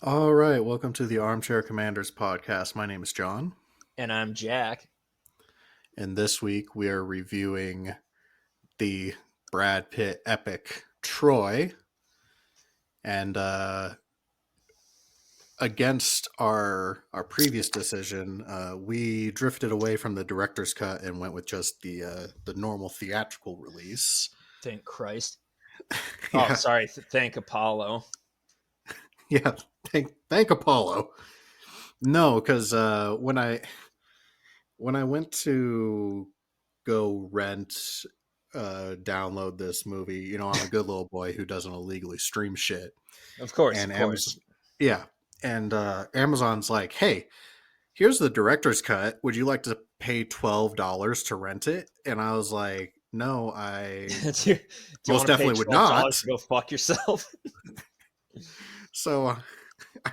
All right, welcome to the Armchair Commanders podcast. My name is John, And I'm Jack. and this week we are reviewing the Brad Pitt epic Troy. And against our previous decision, we drifted away from the director's cut and went with just the normal theatrical release. Thank Christ. Oh, Yeah, sorry. Thank Apollo. yeah. Thank Apollo. No, because when I went to go rent download this movie, I'm a good little boy who doesn't illegally stream shit. Of course, And of Amazon, course. yeah, and Amazon's like, hey, here's the director's cut. Would you like to pay $12 to rent it? And I was like, no, I do you most want to pay definitely would $12 not. to go fuck yourself? So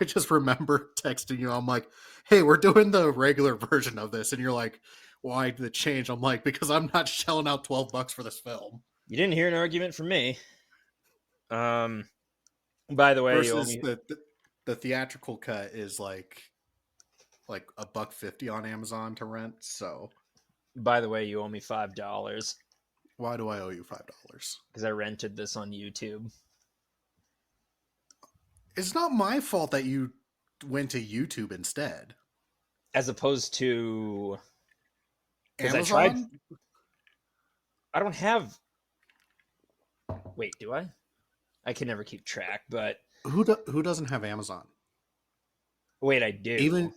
I just remember texting you. I'm like, hey, we're doing the regular version of this, and you're like, why the change? I'm like, because I'm not shelling out $12 for this film. You didn't hear an argument from me. Um, by the way, you owe Versus me. the theatrical cut is like a buck 50 on Amazon to rent. So By the way, you owe me $5 why do I owe you $5? because I rented this on YouTube It's not my fault that you went to YouTube instead. as opposed to because I tried. Amazon? I don't have. Wait, do I? I can never keep track, but Who doesn't have Amazon? wait, I do. Even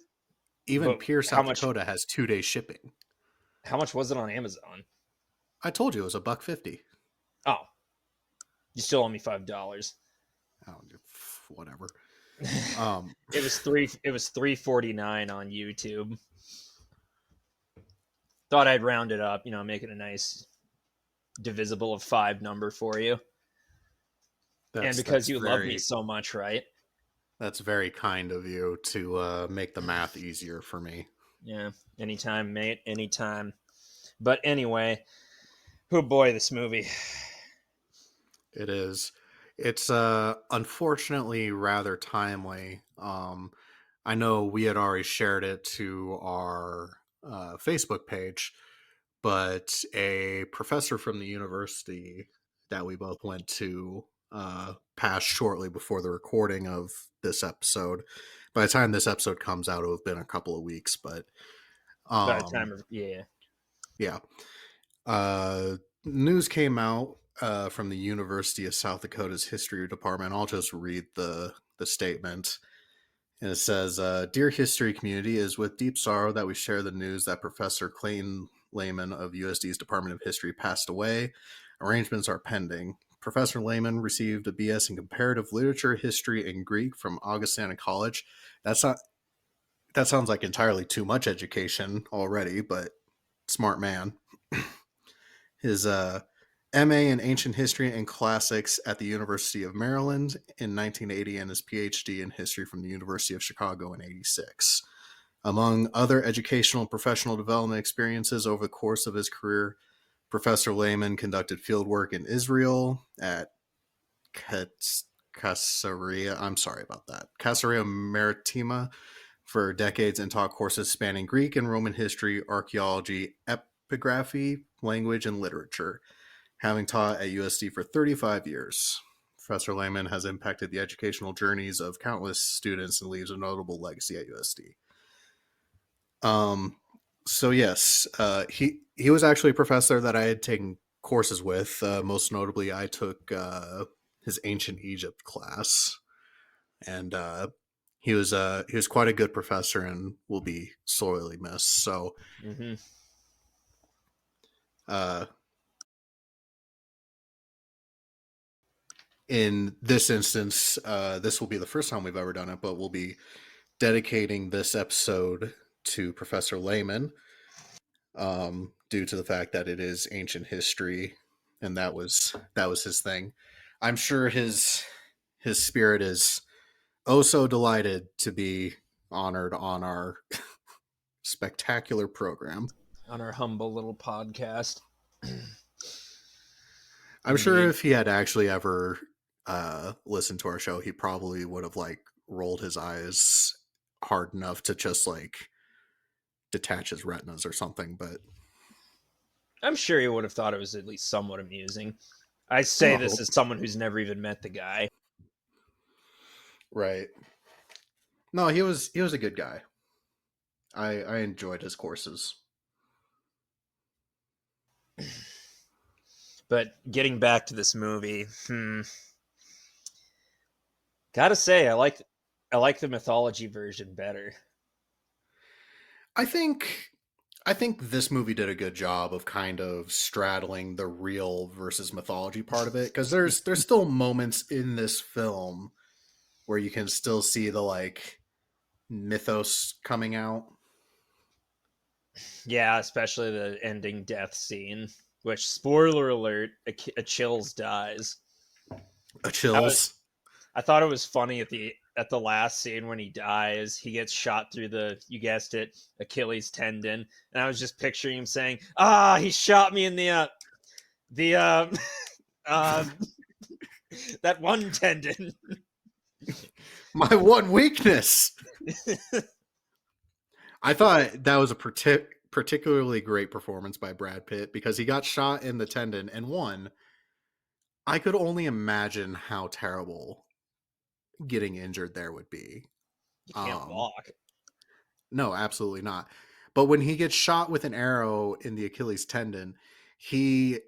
even But Pierre, how South much? Dakota has 2 day shipping. How much was it on Amazon? I told you it was a buck 50. Oh, you still owe me $5. Oh, whatever. Um, It was $3.49 on YouTube. Thought I'd round it up, make it a nice divisible of 5 number for you. And that's because that's you love me very so much, right? that's very kind of you to make the math easier for me. Yeah, anytime, mate, anytime. But anyway, oh boy, this movie. It is. It's unfortunately rather timely. I know we had already shared it to our Facebook page, but a professor from the university that we both went to passed shortly before the recording of this episode. By the time this episode comes out, it will have been a couple of weeks, but By the time um, of yeah. yeah. News came out from the University of South Dakota's history department. I'll just read the statement. And it says, Dear history community, it is with deep sorrow that we share the news that Professor Clayton Lehmann of USD's Department of History passed away. Arrangements are pending. Professor Lehmann received a BS in comparative literature, history, and Greek from Augustana College. That's not that sounds like entirely too much education already, but smart man. His MA in Ancient History and Classics at the University of Maryland in 1980 and his PhD in History from the University of Chicago in 86. Among other educational and professional development experiences over the course of his career, Professor Lehmann conducted fieldwork in Israel at Caesarea, I'm sorry about that, Caesarea Maritima for decades and taught courses spanning Greek and Roman history, archaeology, epigraphy, language, and literature. Having taught at USD for 35 years, Professor Lehmann has impacted the educational journeys of countless students and leaves a notable legacy at USD. Um, so yes, he was actually a professor that I had taken courses with. Most notably, I took his ancient Egypt class, and he was quite a good professor and will be sorely missed. So, Mm-hmm. uh, in this instance, this will be the first time we've ever done it, but we'll be dedicating this episode to Professor Lehmann, due to the fact that it is ancient history, and that was his thing. I'm sure his spirit is oh so delighted to be honored on our spectacular program. On our humble little podcast. I'm sure Indeed. if he had actually ever listened to our show, he probably would have like rolled his eyes hard enough to just like detach his retinas or something. But I'm sure he would have thought it was at least somewhat amusing. I say I this hope. as someone who's never even met the guy. Right. No, he was a good guy. I enjoyed his courses. But getting back to this movie, gotta say, I like the mythology version better. I think I think this movie did a good job of kind of straddling the real versus mythology part of it because there's still moments in this film where you can still see the like mythos coming out. Yeah, especially the ending death scene, which spoiler alert, a Chills dies. A I was chills. I thought it was funny at the last scene when he dies, he gets shot through the, you guessed it, Achilles tendon, and I was just picturing him saying, "Ah, he shot me in the uh that one tendon." My one weakness. I thought that was a particularly great performance by Brad Pitt because he got shot in the tendon and won. I could only imagine how terrible getting injured there would be. You can't Um, walk. no, absolutely not. But when he gets shot with an arrow in the Achilles tendon, he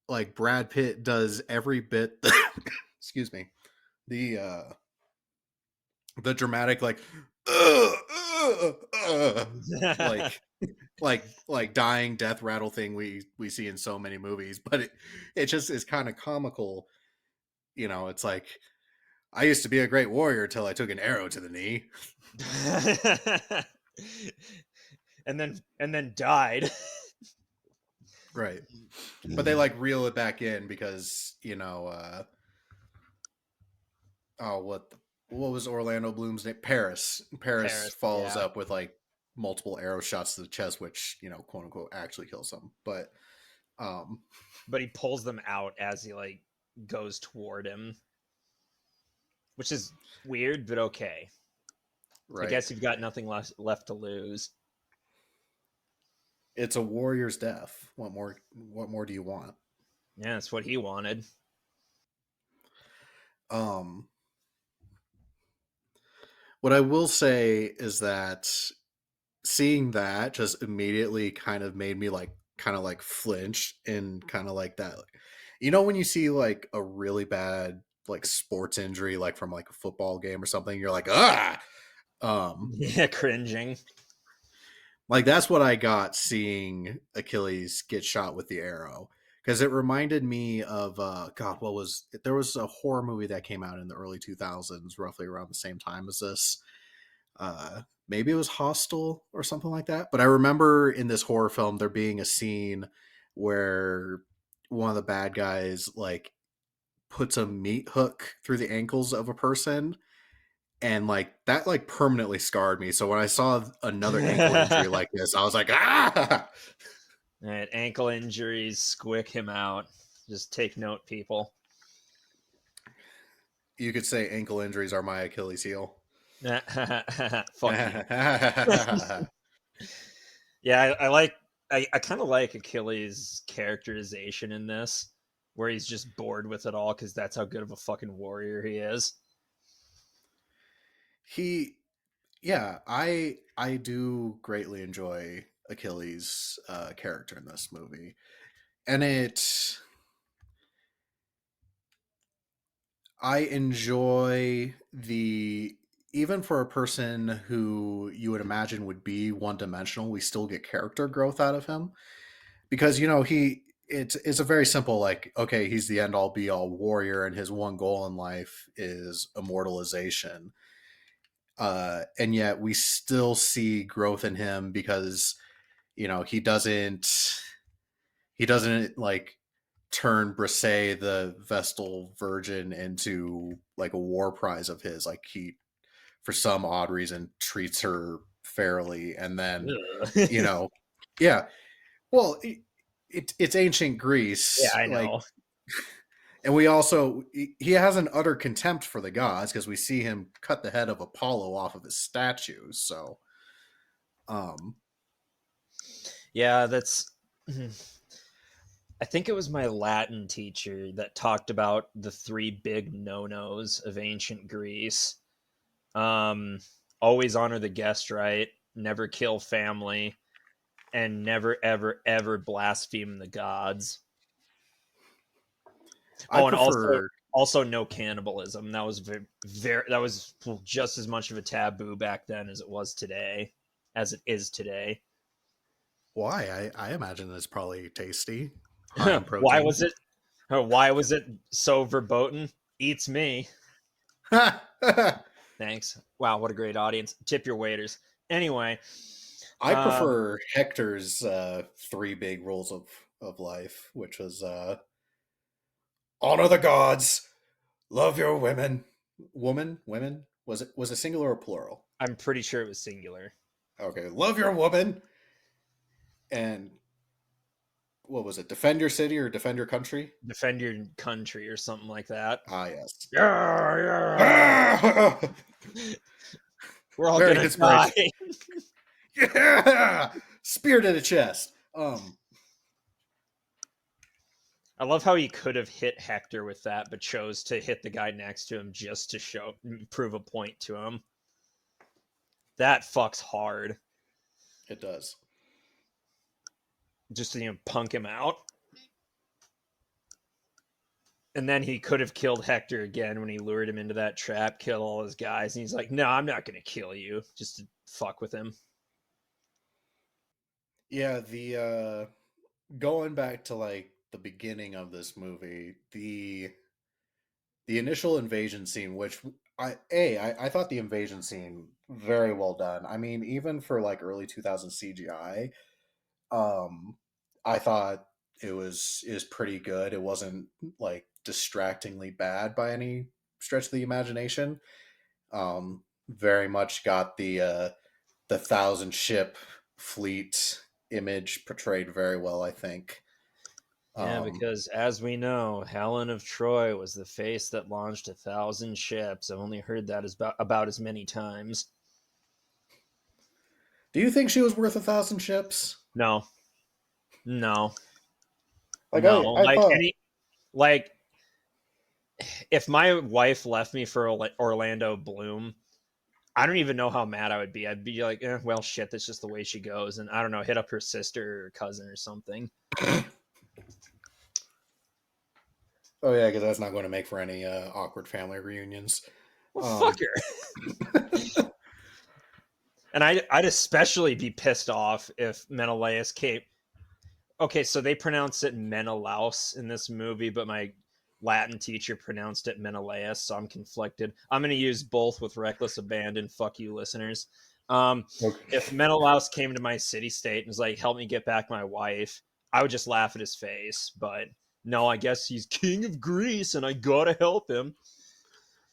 like Brad Pitt does every bit. Excuse me. The the dramatic like like like dying death rattle thing we see in so many movies, but it just is kind of comical. It's like I used to be a great warrior till I took an arrow to the knee. and then died. Right. But they like reel it back in because oh what was Orlando Bloom's name? Paris Paris, follows yeah. up with like multiple arrow shots to the chest, which quote unquote actually kills him. But um But he pulls them out as he like goes toward him, which is weird, but okay. I right. guess you've got nothing left to lose. It's a warrior's death. What more do you want? Yeah, that's what he wanted. Um what I will say is that seeing that just immediately kind of made me like kind of like flinch and kind of like that. When you see like a really bad like sports injury like from like a football game or something, you're like, ah. Yeah, cringing. Like that's what I got seeing Achilles get shot with the arrow because it reminded me of God. What was there was a horror movie that came out in the early 2000s, roughly around the same time as this. Maybe it was Hostel or something like that. But I remember in this horror film there being a scene where one of the bad guys like puts a meat hook through the ankles of a person, and like that like permanently scarred me. So when I saw another ankle injury like this, I was like, ah. All right, ankle injuries squick him out. Just take note, people. You could say ankle injuries are my Achilles heel. Fuck you. Yeah, I like. I kind of like Achilles' characterization in this, where he's just bored with it all because that's how good of a fucking warrior he is. he Yeah, I do greatly enjoy Achilles' character in this movie, and I enjoy the even for a person who you would imagine would be one dimensional, we still get character growth out of him because it's a very simple like okay, he's the end all be all warrior, and his one goal in life is immortalization, and yet we still see growth in him because he doesn't like turn Brisset, the Vestal Virgin, into like a war prize of his. Like he, for some odd reason, treats her fairly, and then you Ugh. know, yeah. Well, it's ancient Yeah, Greece. I Like know. And we also he has an utter contempt for the gods because we see him cut the head of Apollo off of his statue. So, um, Yeah, that's. I think it was my Latin teacher that talked about the three big no-nos of ancient Greece. Um, Always honor the guest right, never kill family, and never ever ever blaspheme the gods. I Oh, and prefer also no cannibalism. That was very that was just as much of a taboo back then as it was today, as it is today. why I imagine it's probably tasty, high in Why protein. was it? Why was it so verboten? Eats me. Thanks. Wow, what a great audience. Tip your waiters. Anyway, I um, prefer Hector's three big rules of life, which was honor the gods, love your women. Was it singular or plural? I'm pretty sure it was singular. Okay, love your woman, and what was it? Defend your city or defend your country? Defend your country or something like that. Ah, yes. Yeah, yeah. Ah! We're all Very gonna die. inspirational. Yeah, spear to the chest. I love how he could have hit Hector with that, but chose to hit the guy next to him just to prove a point to him. That fucks hard. It does. Just to punk him out. And then he could have killed Hector again when he lured him into that trap, kill all his guys, and he's like, "No, I'm not gonna kill you," just to fuck with him. Yeah, the going back to like the beginning of this movie, the initial invasion scene, which I thought the invasion scene very well done. I mean, even for like early 2000 CGI, um, I thought it was pretty good. It wasn't like distractingly bad by any stretch of the imagination. Very much got the thousand ship fleet image portrayed very well, I think. Yeah, Um, because as we know, Helen of Troy was the face that launched 1,000 ships. I've only heard that about as many times. do you think she was worth 1,000 ships? No, no, Like no. I Like thought, any, like if my wife left me for Orlando Bloom, I don't even know how mad I would be. I'd be like, well, shit, that's just the way she goes, and I don't know, hit up her sister or cousin or something. oh yeah, because that's not going to make for any awkward family reunions. Well, fuck Um, her. And I'd especially be pissed off if Menelaus came. Okay, so they pronounce it Menelaus in this movie, but my Latin teacher pronounced it Menelaus, so I'm conflicted. I'm going to use both with reckless abandon. Fuck you, listeners. If okay. Menelaus came to my city state and was like, "Help me get back my wife," I would just laugh at his face. But no, I guess he's king of Greece, and I gotta help him.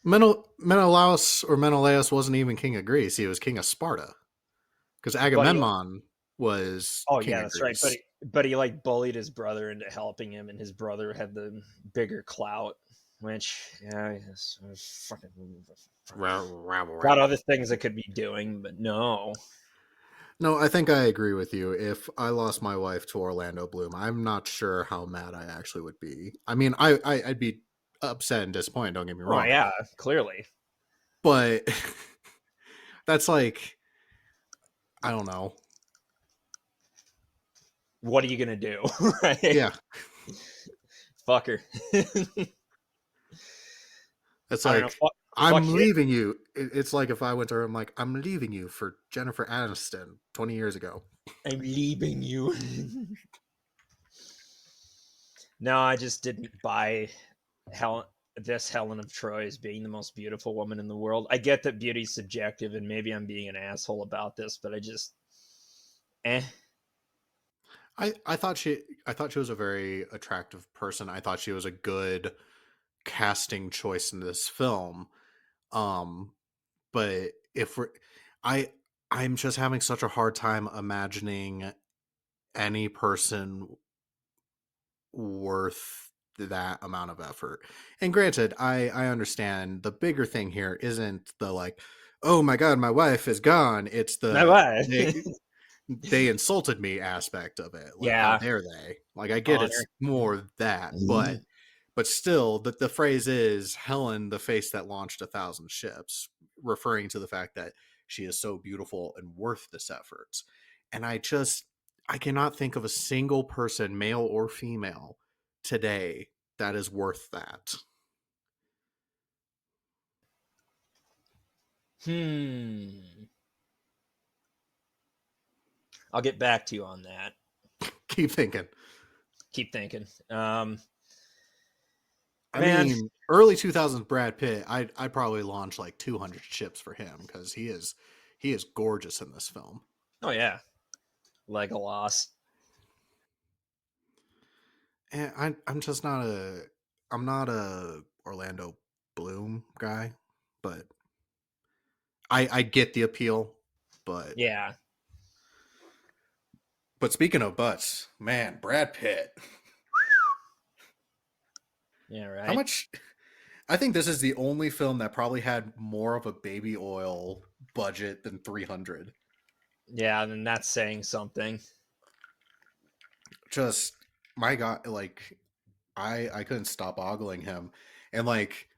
Menelaus wasn't even king of Greece; he was king of Sparta. Because But he, Agamemnon was oh king yeah, of that's right. But Greece. he like bullied his brother into helping him, and his brother had the bigger clout. Which, yeah, yes, fucking got other things I could be doing, but no. No, I think I agree with you. If I lost my wife to Orlando Bloom, I'm not sure how mad I actually would be. I mean, I'd be upset and disappointed. Don't get me Oh wrong, yeah, clearly. but that's like I don't know. What are you gonna do, right? Yeah, Fucker. it's I don't know. like Fuck I'm you. leaving you. It's like if I went to her, I'm like I'm leaving you for Jennifer Aniston 20 years ago. I'm leaving you. No, I just didn't buy Helen. This Helen of Troy as being the most beautiful woman in the world. I get that beauty's subjective, and maybe I'm being an asshole about this, but I just, eh. I thought she was a very attractive person. I thought she was a good casting choice in this film. Um, but if we're, I I'm just having such a hard time imagining any person worth. that amount of effort. And granted, I understand the bigger thing here isn't the like, oh my god, my wife is gone. It's My the wife. they insulted me aspect of it. Like, how Yeah, dare they? Like, I get it's honor. more that, but still, the phrase is Helen, the face that launched 1,000 ships, referring to the fact that she is so beautiful and worth this effort. And I cannot think of a single person, male or female, today that is worth that. Hmm. I'll get back to you on that. Keep thinking. Keep thinking. I Man. mean, early 2000s Brad Pitt, I'd probably launch like 200 ships for him because he is gorgeous in this film. Oh yeah, Legolas. And I'm just not a I'm not a Orlando Bloom guy, but I get the appeal. But Yeah. but speaking of butts, man, Brad Pitt. Yeah. How Right. much? I think this is the only film that probably had more of a baby oil budget than 300. Yeah, and that's saying something. Just my god, like I couldn't stop ogling him, and like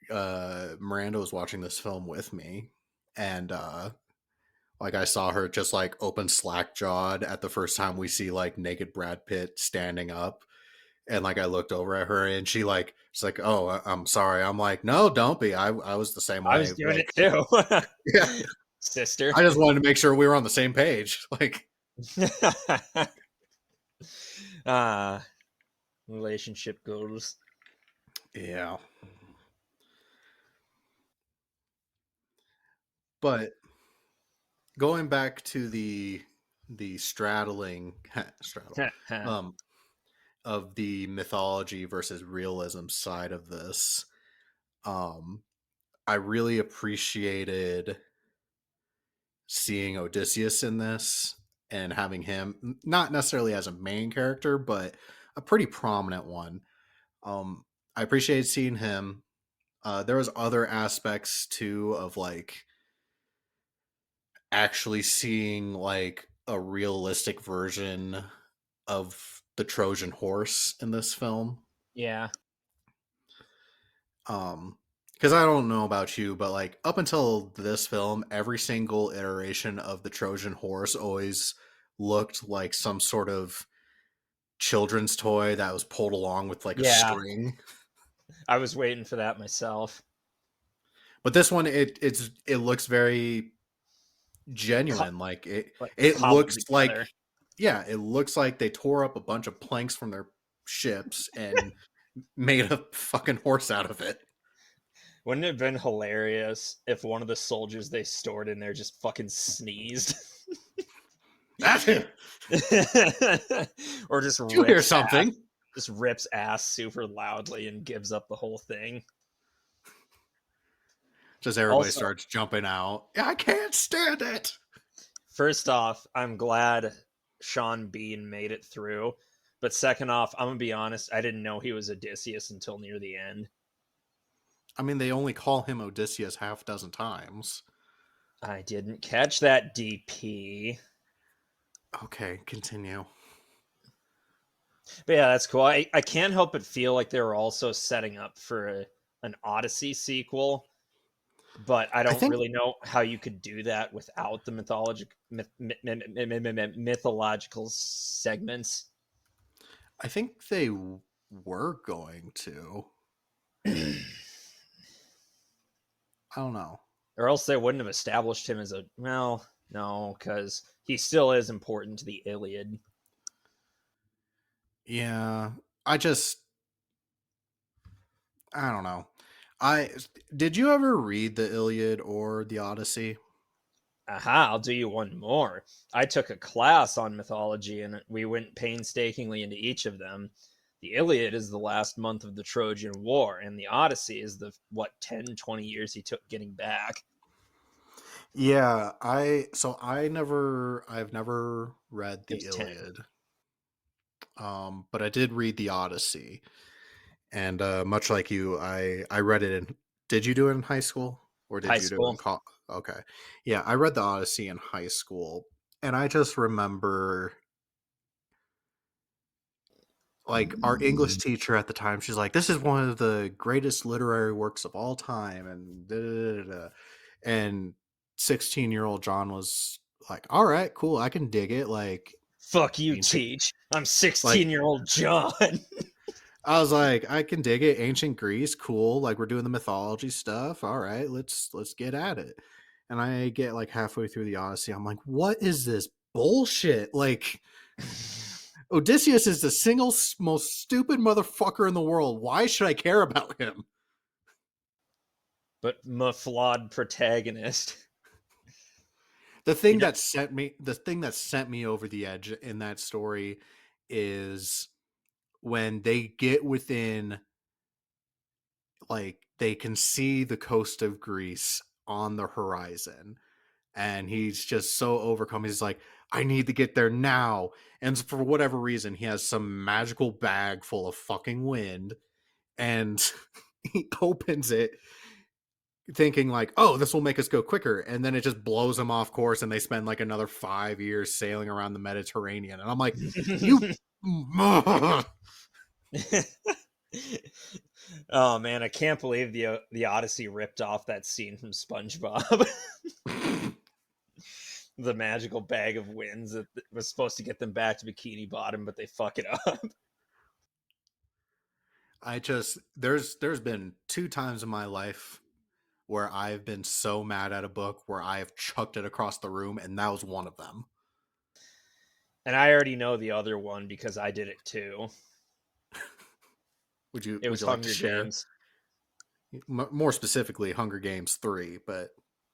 Miranda was watching this film with me, and like I saw her just like open slack jawed at the first time we see like naked Brad Pitt standing up. And like I looked over at her and she's like, "Oh, I'm sorry." I'm like, "No, don't be. I was the same I was way." doing Like, it too, yeah, sister. I just wanted to make sure we were on the same page. Like, uh relationship goals. yeah. But going back to the straddling straddle um of the mythology versus realism side of this, um I really appreciated seeing Odysseus in this and having him not necessarily as a main character, but a pretty prominent one. Um, I appreciated seeing him. There was other aspects too of like actually seeing like a realistic version of the Trojan horse in this film. Yeah. Because I don't know about you, but like up until this film, every single iteration of the Trojan horse always looked like some sort of children's toy that was pulled along with like a Yeah. string. I was waiting for that myself. But this one, it looks very Co- genuine. Like like it cobbled looks like, together. yeah, it looks like they tore up a bunch of planks from their ships and made a fucking horse out of it. Wouldn't it have been hilarious if one of the soldiers they stored in there just fucking sneezed? That's him. Or just Do you hear rips ass, something? super loudly and gives up the whole thing. Just everybody Also, starts jumping out. I can't stand it. first off, I'm glad Sean Bean made it through. But second off, I'm gonna be honest, I didn't know he was Odysseus until near the end. I mean, they only call him Odysseus half dozen times. I didn't catch that DP. Okay, continue. But yeah, that's cool. I can't help but feel like they were also setting up for an Odyssey sequel, but I I don't think really know how you could do that without the mythological segments. they were going to. I don't know. Or else they wouldn't have established him as a, well, no, because he still is important to the Iliad. Yeah, I just I don't know. I did you ever read the Iliad or the Odyssey? Aha, I'll do you one more. I took a class on mythology and we went painstakingly into each of them. The Iliad is the last month of the Trojan War, and the Odyssey is the, what, 10, 20 years he took getting back. Yeah, I've never read It the was 10. Iliad. but I did read the Odyssey, and much like you, I read it in. Did you do it in high school, or did High you do it school. in college? Okay, yeah, I read the Odyssey in high school, and I just remember like our English teacher at the time. She's like, "This is one of the greatest literary works of all time," and da, da, da, da. And 16-year-old John was like, "All right, cool, I can dig it." Like Fuck you, ancient, teach. I'm like 16-year-old John. I was like, I can dig it. Ancient Greece, cool. Like we're doing the mythology stuff. All right, let's get at it. And I get like halfway through the Odyssey. I'm like, what is this bullshit? Like Odysseus is the single most stupid motherfucker in the world. Why should I care about him? But my flawed protagonist. You know, The thing that sent me over the edge in that story is when they get within, like they can see the coast of Greece on the horizon, and he's just so overcome. He's like, I need to get there now. And for whatever reason, he has some magical bag full of fucking wind, and he opens it thinking like, oh, this will make us go quicker, and then it just blows him off course, and they spend like another 5 years sailing around the Mediterranean. And I'm like, you oh man, I can't believe the Odyssey ripped off that scene from SpongeBob. The magical bag of winds that was supposed to get them back to Bikini Bottom, but they fuck it up. I just there's been two times in my life where I've been so mad at a book where I've chucked it across the room, and that was one of them. And I already know the other one because I did it too. It Would was you like to Hunger share? Games. More specifically, Hunger Games 3, but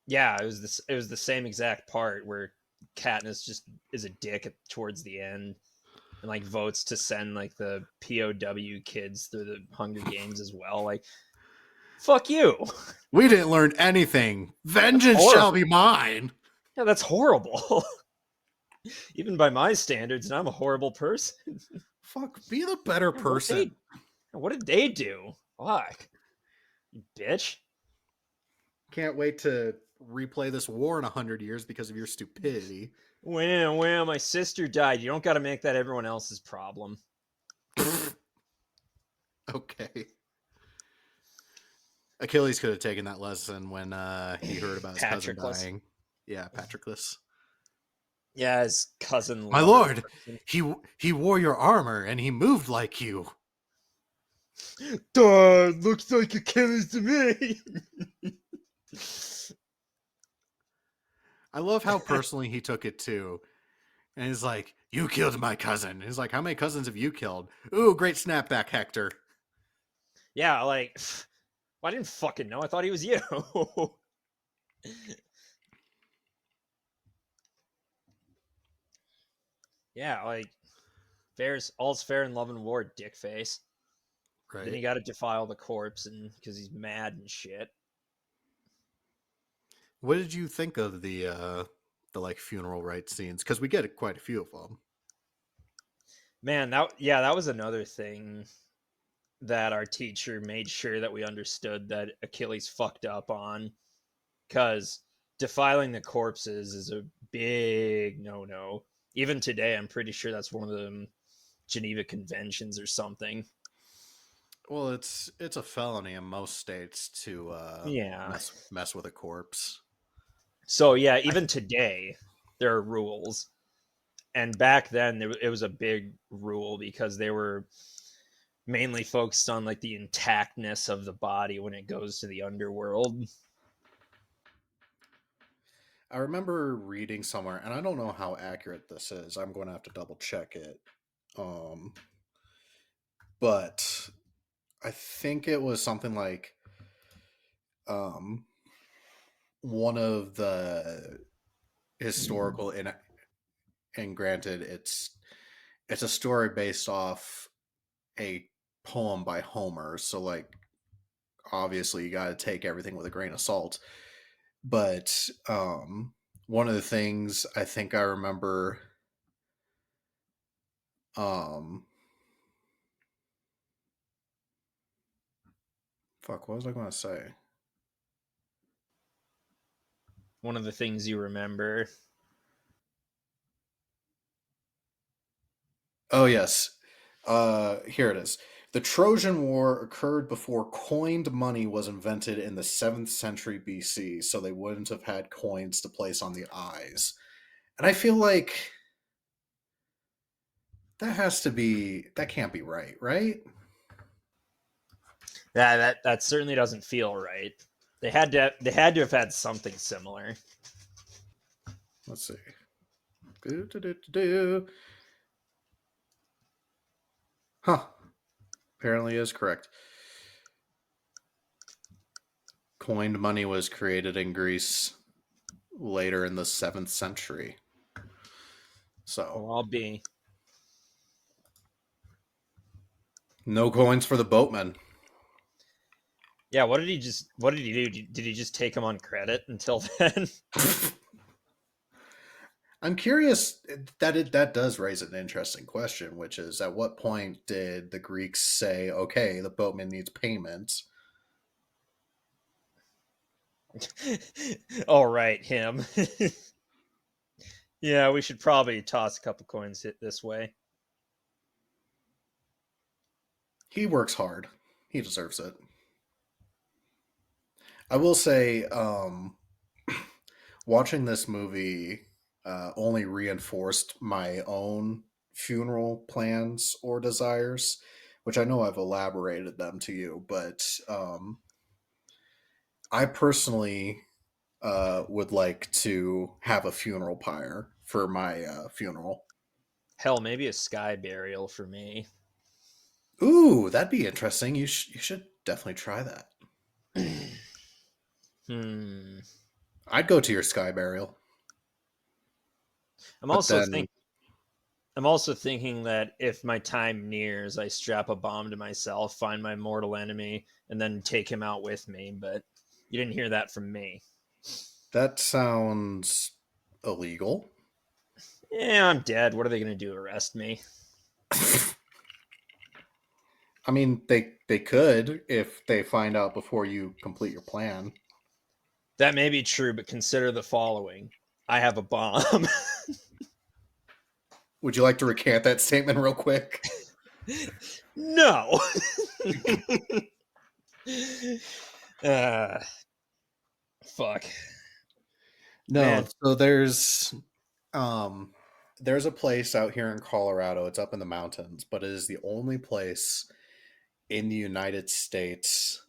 Yeah, it was the same exact part where Katniss just is a dick towards the end and like votes to send like the POW kids through the Hunger Games as well. Like, fuck you. we didn't learn anything. That's Vengeance shall horrible. be mine. Yeah, that's horrible. Even by my standards, and I'm a horrible person. Fuck, be the better Yeah, person. what did they do? Fuck. You bitch. Can't wait to replay this war in 100 years because of your stupidity. Wham, my sister died. You don't gotta make that everyone else's problem. Okay. Achilles could have taken that lesson when he heard about his cousin Patroclus. dying. Yeah, Patroclus. Yeah, his cousin My lover lord, person. he wore your armor and he moved like you. Duh, looks like Achilles to me. I love how personally he took it too. And he's like, "You killed my cousin." He's like, "How many cousins have you killed?" Ooh, great snapback, Hector. Yeah, like, well, I didn't fucking know. I thought he was you. Yeah, like, all's fair in love and war, dick face. Then Right. you gotta defile the corpse and because he's mad and shit. What did you think of the like funeral rites scenes? Because we get quite a few of them. Man, that was another thing that our teacher made sure that we understood that Achilles fucked up on because defiling the corpses is a big no. Even today, I'm pretty sure that's one of the Geneva Conventions or something. Well, it's a felony in most states to Yeah. mess with a corpse. So yeah, I even today there are rules, and back then it was a big rule because they were mainly focused on like the intactness of the body when it goes to the underworld. I remember reading somewhere, and I don't know how accurate this is. I'm going to have to double check it. Um, but I think it was something like um, one of the historical, and granted, it's a story based off a poem by Homer, so like obviously you got to take everything with a grain of salt. But one of the things I think I remember Fuck, what was I going to say? One of the things you remember. Oh, yes. Here it is. The Trojan War occurred before coined money was invented in the 7th century BC, so they wouldn't have had coins to place on the eyes. And I feel like that can't be right, right? Yeah, that certainly doesn't feel right. They had to have had something similar. Let's see. Do. Huh. Apparently is correct. Coined money was created in Greece later in the 7th century. So, Well, I'll be. no coins for the boatmen. Yeah, what did he do? Did he just take him on credit until then? I'm curious that does raise an interesting question, which is at what point did the Greeks say, okay, the boatman needs payment? All right, him. Yeah, we should probably toss a couple coins this way. He works hard. He deserves it. I will say, watching this movie only reinforced my own funeral plans or desires, which I know I've elaborated them to you, but I personally would like to have a funeral pyre for my funeral. Hell, maybe a sky burial for me. Ooh, that'd be interesting. You should definitely try that. Hmm. I'd go to your sky burial, I'm but also then think I'm also thinking that if my time nears, I strap a bomb to myself, find my mortal enemy, and then take him out with me. But you didn't hear that from me. that sounds illegal. Yeah, I'm dead. What are they going to do? Arrest me? I mean, they could if they find out before you complete your plan. That may be true, but consider the following: I have a bomb. Would you like to recant that statement real quick? No. uh, fuck, No. man. So um there's a place out here in Colorado. It's up in the mountains, but it is the only place in the United States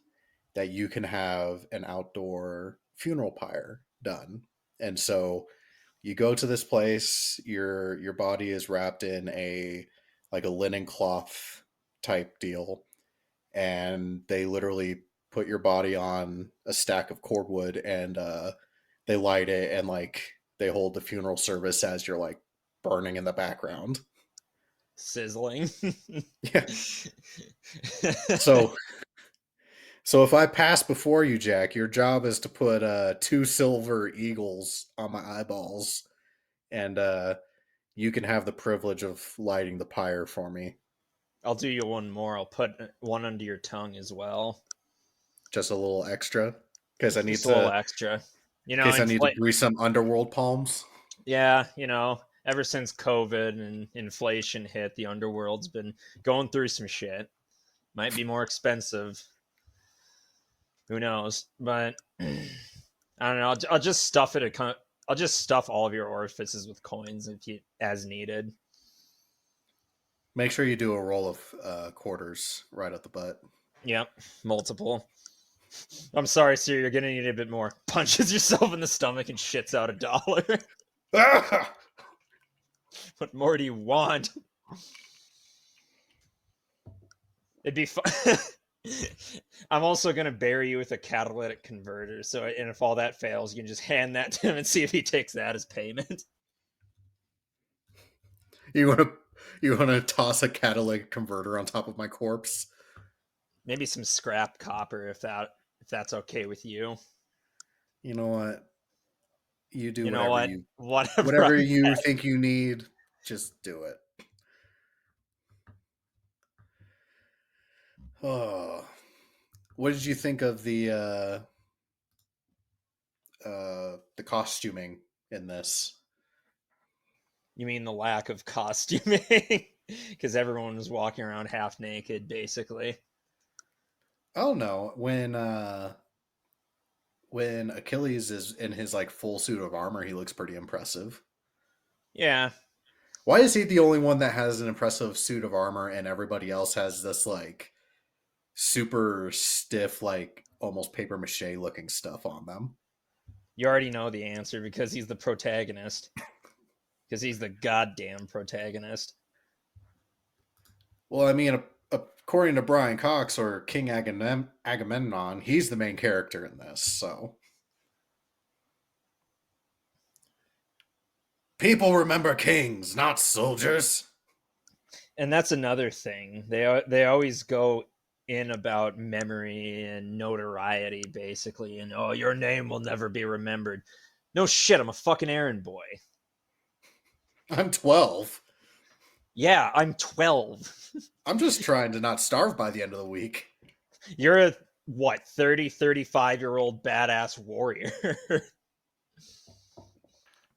that you can have an outdoor funeral pyre done. And so you go to this place, your body is wrapped in a like a linen cloth type deal, and they literally put your body on a stack of cordwood, and they light it, and like they hold the funeral service as you're like burning in the background. Sizzling. Yeah. So if I pass before you, Jack, your job is to put two silver eagles on my eyeballs, and you can have the privilege of lighting the pyre for me. I'll do you one more. I'll put one under your tongue as well. Just a little extra, because I need Just a little to, extra. You in know, case I need to inflate. grease some underworld palms. Yeah, ever since COVID and inflation hit, the underworld's been going through some shit. Might be more expensive. Who knows? But I don't know. I'll just stuff it. I'll just stuff all of your orifices with coins if you, as needed. Make sure you do a roll of quarters right at the butt. Yep, multiple. I'm sorry, sir. You're gonna need a bit more. Punches yourself in the stomach and shits out $1. Ah! What more do you want? It'd be fun. I'm also gonna bury you with a catalytic converter. So, and if all that fails, you can just hand that to him and see if he takes that as payment. You want to toss a catalytic converter on top of my corpse? Maybe some scrap copper if that's okay with you. You know what? You do You know what? Whatever. whatever you think you need. Just do it. Oh, What did you think of the costuming in this? You mean the lack of costuming? Because everyone was walking around half naked, basically. Oh no, when Achilles is in his like full suit of armor, he looks pretty impressive. Yeah, Why is he the only one that has an impressive suit of armor and everybody else has this like super stiff, like almost paper mache looking stuff on them? you already know the answer because he's the protagonist. Because he's the goddamn protagonist. Well, I mean, according to Brian Cox or King Agamemnon, he's the main character in this. So people remember kings, not soldiers. And that's another thing. They always go in about memory and notoriety, basically, and oh, your name will never be remembered. No shit, I'm a fucking errand boy. I'm 12. Yeah, I'm 12. I'm just trying to not starve by the end of the week. You're a what, 30, 35-year old badass warrior.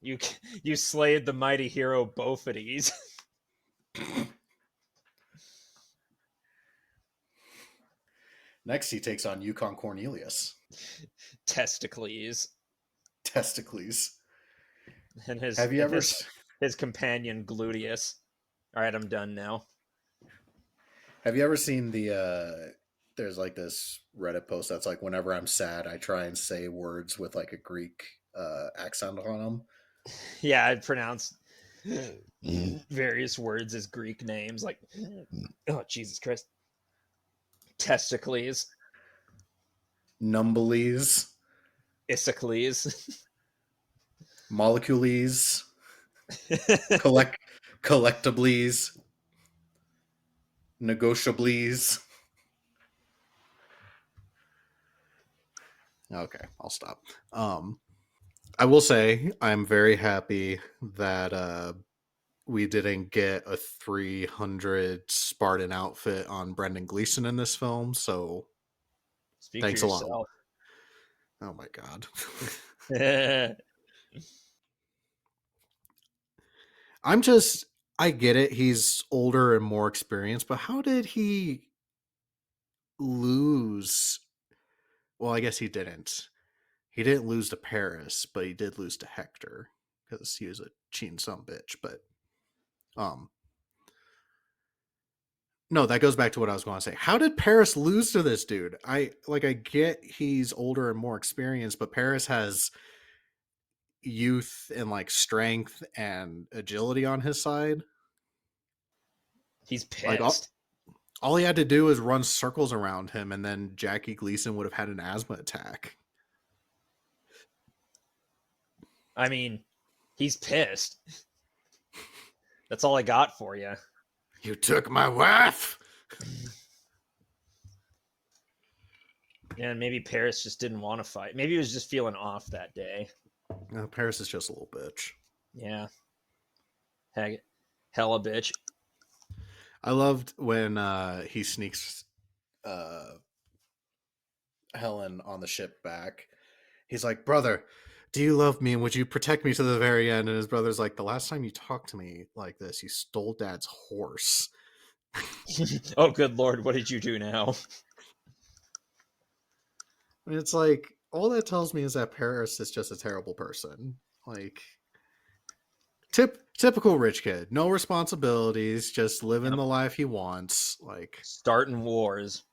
you you slayed the mighty hero Bophades. Next, he takes on Yukon Cornelius. Testicles. Testicles. And Have you ever his companion Gluteus. All right, I'm done now. have you ever seen there's like this Reddit post that's like whenever I'm sad, I try and say words with like a Greek accent on them. Yeah, I pronounced various words as Greek names, like oh Jesus Christ, testicles, Numbeles, Isocles. molecules, collect collectibles, negotiables. Okay, I'll stop. I will say I'm very happy that we didn't get a 300 Spartan outfit on Brendan Gleeson in this film. So Speak for thanks a lot. yourself. Oh my god. I'm just I get it. He's older and more experienced, but how did he lose? Well, I guess he didn't. He didn't lose to Paris, but he did lose to Hector because he was a cheating some bitch. But um, no, that goes back to what I was going to say. How did Paris lose to this dude? I get he's older and more experienced, but Paris has youth and like strength and agility on his side. He's Like pissed. all he had to do is run circles around him, and then Jackie Gleason would have had an asthma attack. I mean, he's pissed. That's all I got for you. You took my wife. And maybe Paris just didn't want to fight. Maybe he was just feeling off that day. No, Paris is just a little bitch. Yeah. Heck, hella bitch. I loved when he sneaks Helen on the ship back. He's like, "Brother, do you love me and would you protect me to the very end?" And his brother's like, "The last time you talked to me like this, you stole Dad's horse." Oh, good Lord. What did you do now? And it's like all that tells me is that Paris is just a terrible person. Like typical rich kid, no responsibilities, just living Yep. the life he wants. Starting wars.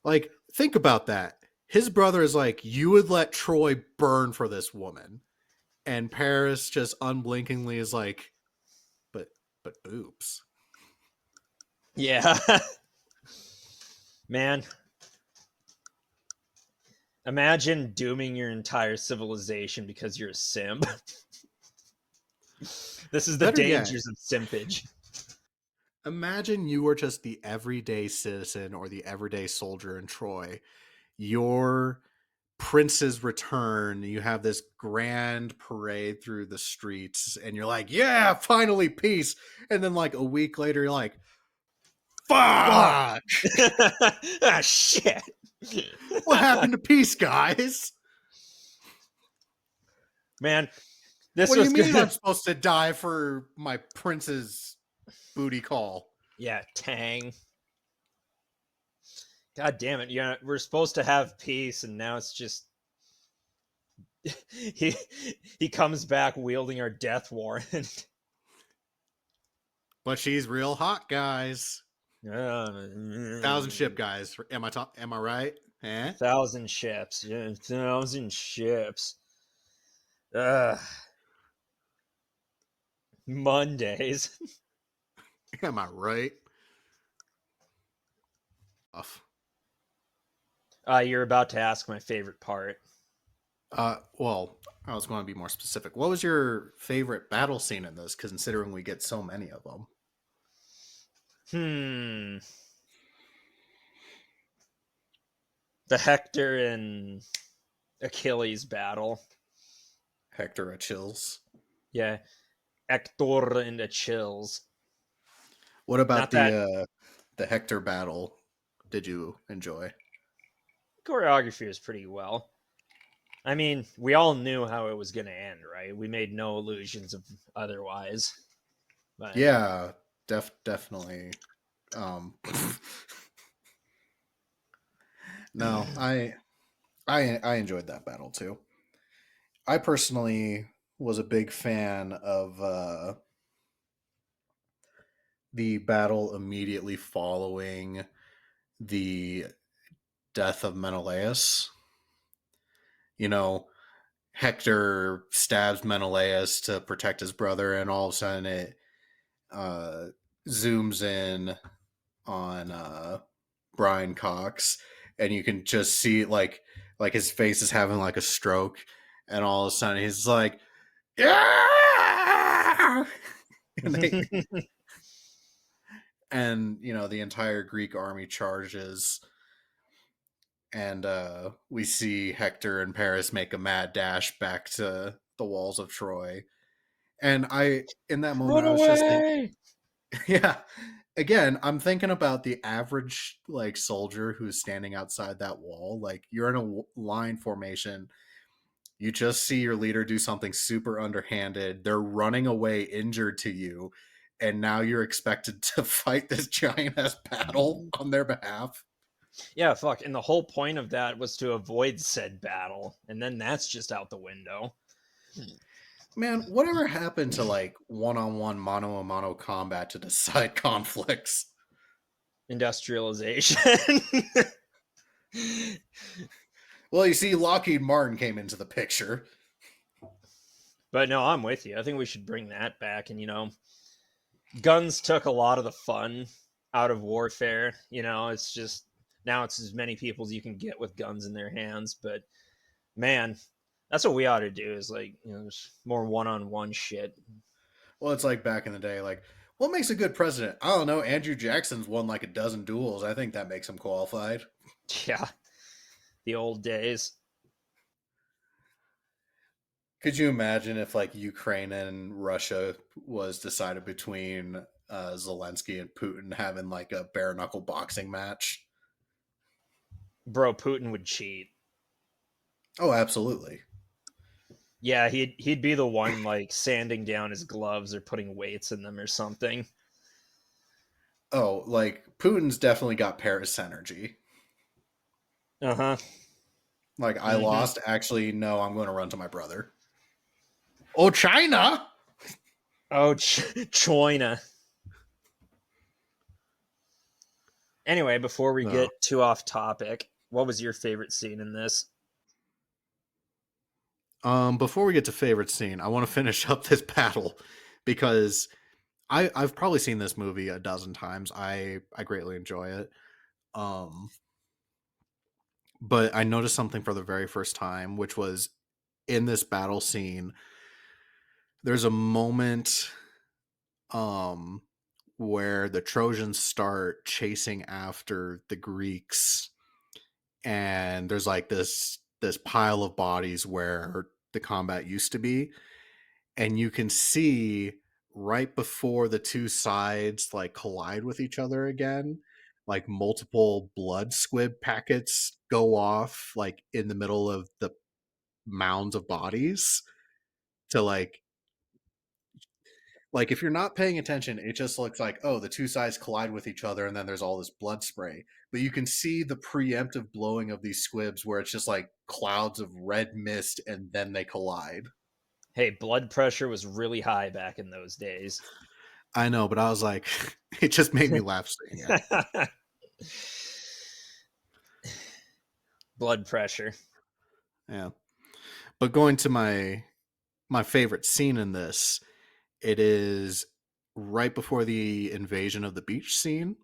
Like think about that. His brother is like, "You would let Troy burn for this woman," and Paris just unblinkingly is like, "But boobs." Yeah. Man, imagine dooming your entire civilization because you're a simp. This is the Better yet, dangers of simpage. imagine you were just the everyday citizen or the everyday soldier in Troy. Your prince's return. You have this grand parade through the streets, and you're like, "Yeah, finally peace." And then, like a week later, you're like, Fuck! Fuck! Ah, shit! What happened to peace, guys? Man, this What do you was mean I'm good. supposed to die for my prince's booty call? Yeah, Tang. God damn it! Yeah, we're supposed to have peace, and now it's just he he comes back wielding our death warrant. But she's real hot, guys. Thousand ship A guys. Am I right? Eh? thousand ships. Yeah, 1,000 ships. Ugh. Mondays. Am I right? Off. You're about to ask my favorite part. Well, I was going to be more specific. What was your favorite battle scene in this? Considering we get so many of them. Hmm. The Hector and Achilles battle. Hector Achilles. Yeah, Hector and Achilles. What about Not that the Hector battle? Did you enjoy? choreography was pretty well. I mean, we all knew how it was going to end, right? We made no illusions of otherwise. But Yeah, definitely. Um, no, I enjoyed that battle too. I personally was a big fan of the battle immediately following the death of Menelaus. You know, Hector stabs Menelaus to protect his brother, and all of a sudden it uh, zooms in on Brian Cox, and you can just see like his face is having like a stroke, and all of a sudden he's like, yeah, and they and you know the entire Greek army charges, and we see Hector and Paris make a mad dash back to the walls of Troy. And I, in that moment, run I was just thinking, away. yeah, again, I'm thinking about the average like soldier who's standing outside that wall. Like you're in a line formation, you just see your leader do something super underhanded. They're running away injured to you, and now you're expected to fight this giant ass battle on their behalf. Yeah, fuck. And the whole point of that was to avoid said battle. And then that's just out the window. Man, whatever happened to like one-on-one mano-a-mano combat to decide conflicts? Industrialization. Well, you see, Lockheed Martin came into the picture. But no, I'm with you. I think we should bring that back. And, guns took a lot of the fun out of warfare. It's just now it's as many people as you can get with guns in their hands. But man, that's what we ought to do is like, there's more one on one shit. Well, it's like back in the day, like, what makes a good president? I don't know. Andrew Jackson's won like a dozen duels. I think that makes him qualified. Yeah, the old days. Could you imagine if like Ukraine and Russia was decided between Zelensky and Putin having like a bare knuckle boxing match? Bro, Putin would cheat. Oh, absolutely. Yeah, he'd be the one like sanding down his gloves or putting weights in them or something. Oh, like Putin's definitely got Paris energy. Uh-huh. Like I Mm-hmm. lost. Actually, no, I'm going to run to my brother. Oh, China! Oh, China. Anyway, before we No. get too off topic, what was your favorite scene in this? Before we get to favorite scene, I want to finish up this battle because I've probably seen this movie a dozen times. I greatly enjoy it. Um, but I noticed something for the very first time, which was in this battle scene. There's a moment um where the Trojans start chasing after the Greeks, and there's like this pile of bodies where the combat used to be, and you can see right before the two sides like collide with each other again, like multiple blood squib packets go off like in the middle of the mounds of bodies to like if you're not paying attention, it just looks like, oh, the two sides collide with each other and then there's all this blood spray. But you can see the preemptive blowing of these squibs where it's just like clouds of red mist and then they collide. Hey, blood pressure was really high back in those days. I know, but I was like, it just made me laugh seeing it. Blood pressure. Yeah. But going to my favorite scene in this, it is right before the invasion of the beach scene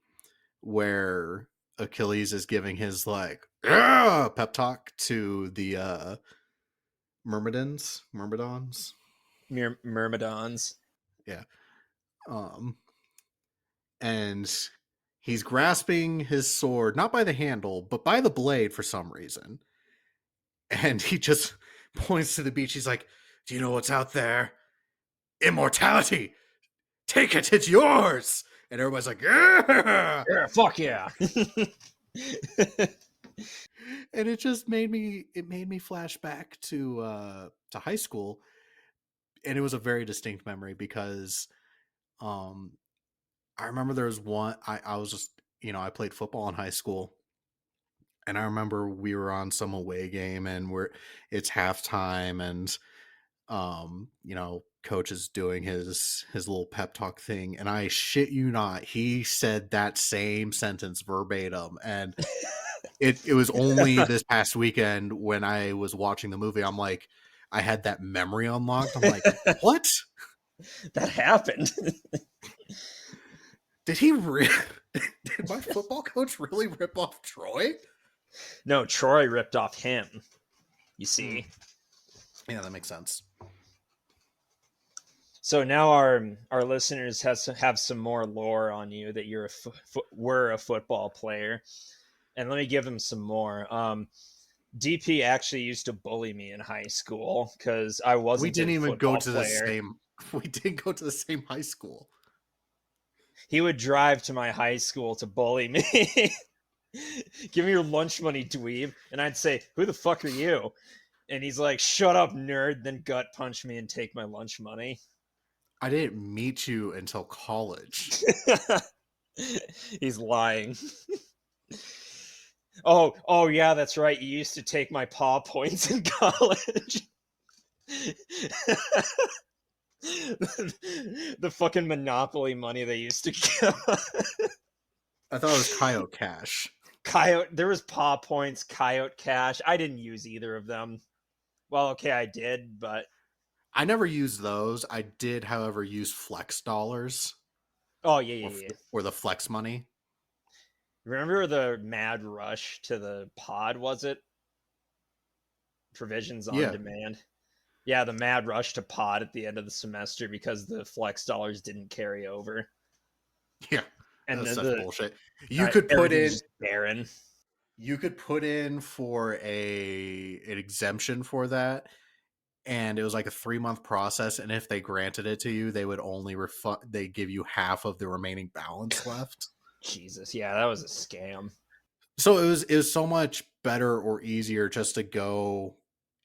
where Achilles is giving his like pep talk to the myrmidons. Myrmidons. Yeah. Um and he's grasping his sword not by the handle but by the blade for some reason. And he just points to the beach. He's like, "Do you know what's out there? Immortality. Take it. It's yours." And everybody's like, "Yeah." Yeah, fuck yeah. And it made me flash back to high school, and it was a very distinct memory because um I remember there was one I was just, I played football in high school, and I remember we were on some away game and it's halftime, and coach is doing his little pep talk thing, and I shit you not, he said that same sentence verbatim. And it was only this past weekend when I was watching the movie, I'm like, I had that memory unlocked. I'm like, what? That happened. Did he did my football coach really rip off Troy? No, Troy ripped off him. You see. Yeah, that makes sense. So now our listeners have some more lore on you that you're were a football player, and let me give them some more. DP actually used to bully me in high school because I We wasn't a didn't even go football to the player. same we didn't go to the same high school. He would drive to my high school to bully me. Give me your lunch money, dweeb. And I'd say, who the fuck are you? And he's like, shut up, nerd. Then gut punch me and take my lunch money. I didn't meet you until college. He's lying. Oh yeah, that's right. You used to take my paw points in college. The fucking Monopoly money they used to give. I thought it was Coyote Cash. Coyote, there was paw points, Coyote Cash. I didn't use either of them. Well, okay, I did, but I never used those. I did, however, use Flex dollars oh yeah, or yeah, yeah. or the Flex money. Remember the mad rush to the pod? Was it provisions on Yeah, demand? Yeah, the mad rush to pod at the end of the semester because the flex dollars didn't carry over, yeah, and that's the, such the bullshit. You could put everything was in just barren. you could put in for an exemption for that, and it was like a 3-month process. And if they granted it to you, they would only refund. They give you half of the remaining balance left. Jesus, yeah, that was a scam. So it was so much better or easier just to go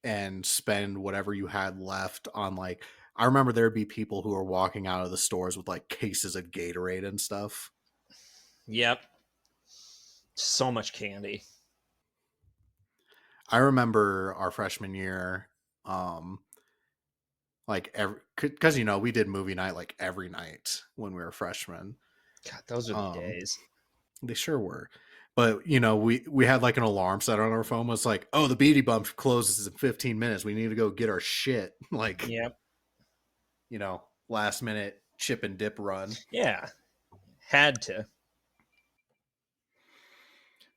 and spend whatever you had left on like I remember there'd be people who were walking out of the stores with like cases of Gatorade and stuff. Yep, so much candy. I remember our freshman year, like every because we did movie night like every night when we were freshmen. God, those are the Um, days. they sure were. But we had like an alarm set on our phone. Was like, oh, the Beady Bump closes in 15 minutes. We need to go get our shit. Like, Yep. last minute chip and dip run. Yeah, had to.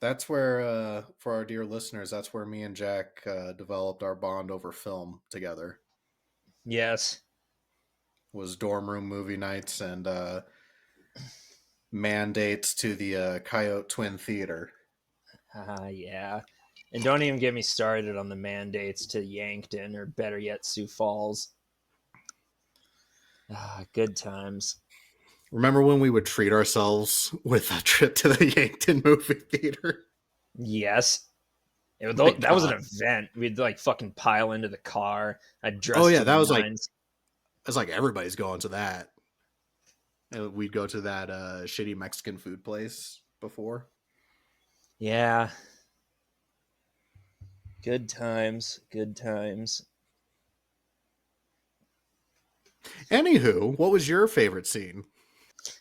That's where, for our dear listeners, that's where me and Jack developed our bond over film together. Yes. Was dorm room movie nights and mandates to the Coyote Twin Theater. Yeah. And don't even get me started on the mandates to Yankton or better yet, Sioux Falls. Ah, good times. Remember when we would treat ourselves with a trip to the Yankton movie theater? Yes. My That was an God. event. We'd like fucking pile into the car. I'd Oh dress yeah, to the that was like nines. it's like everybody's going to that. And we'd go to that shitty Mexican food place before. Yeah. Good times. Good times. Anywho, what was your favorite scene?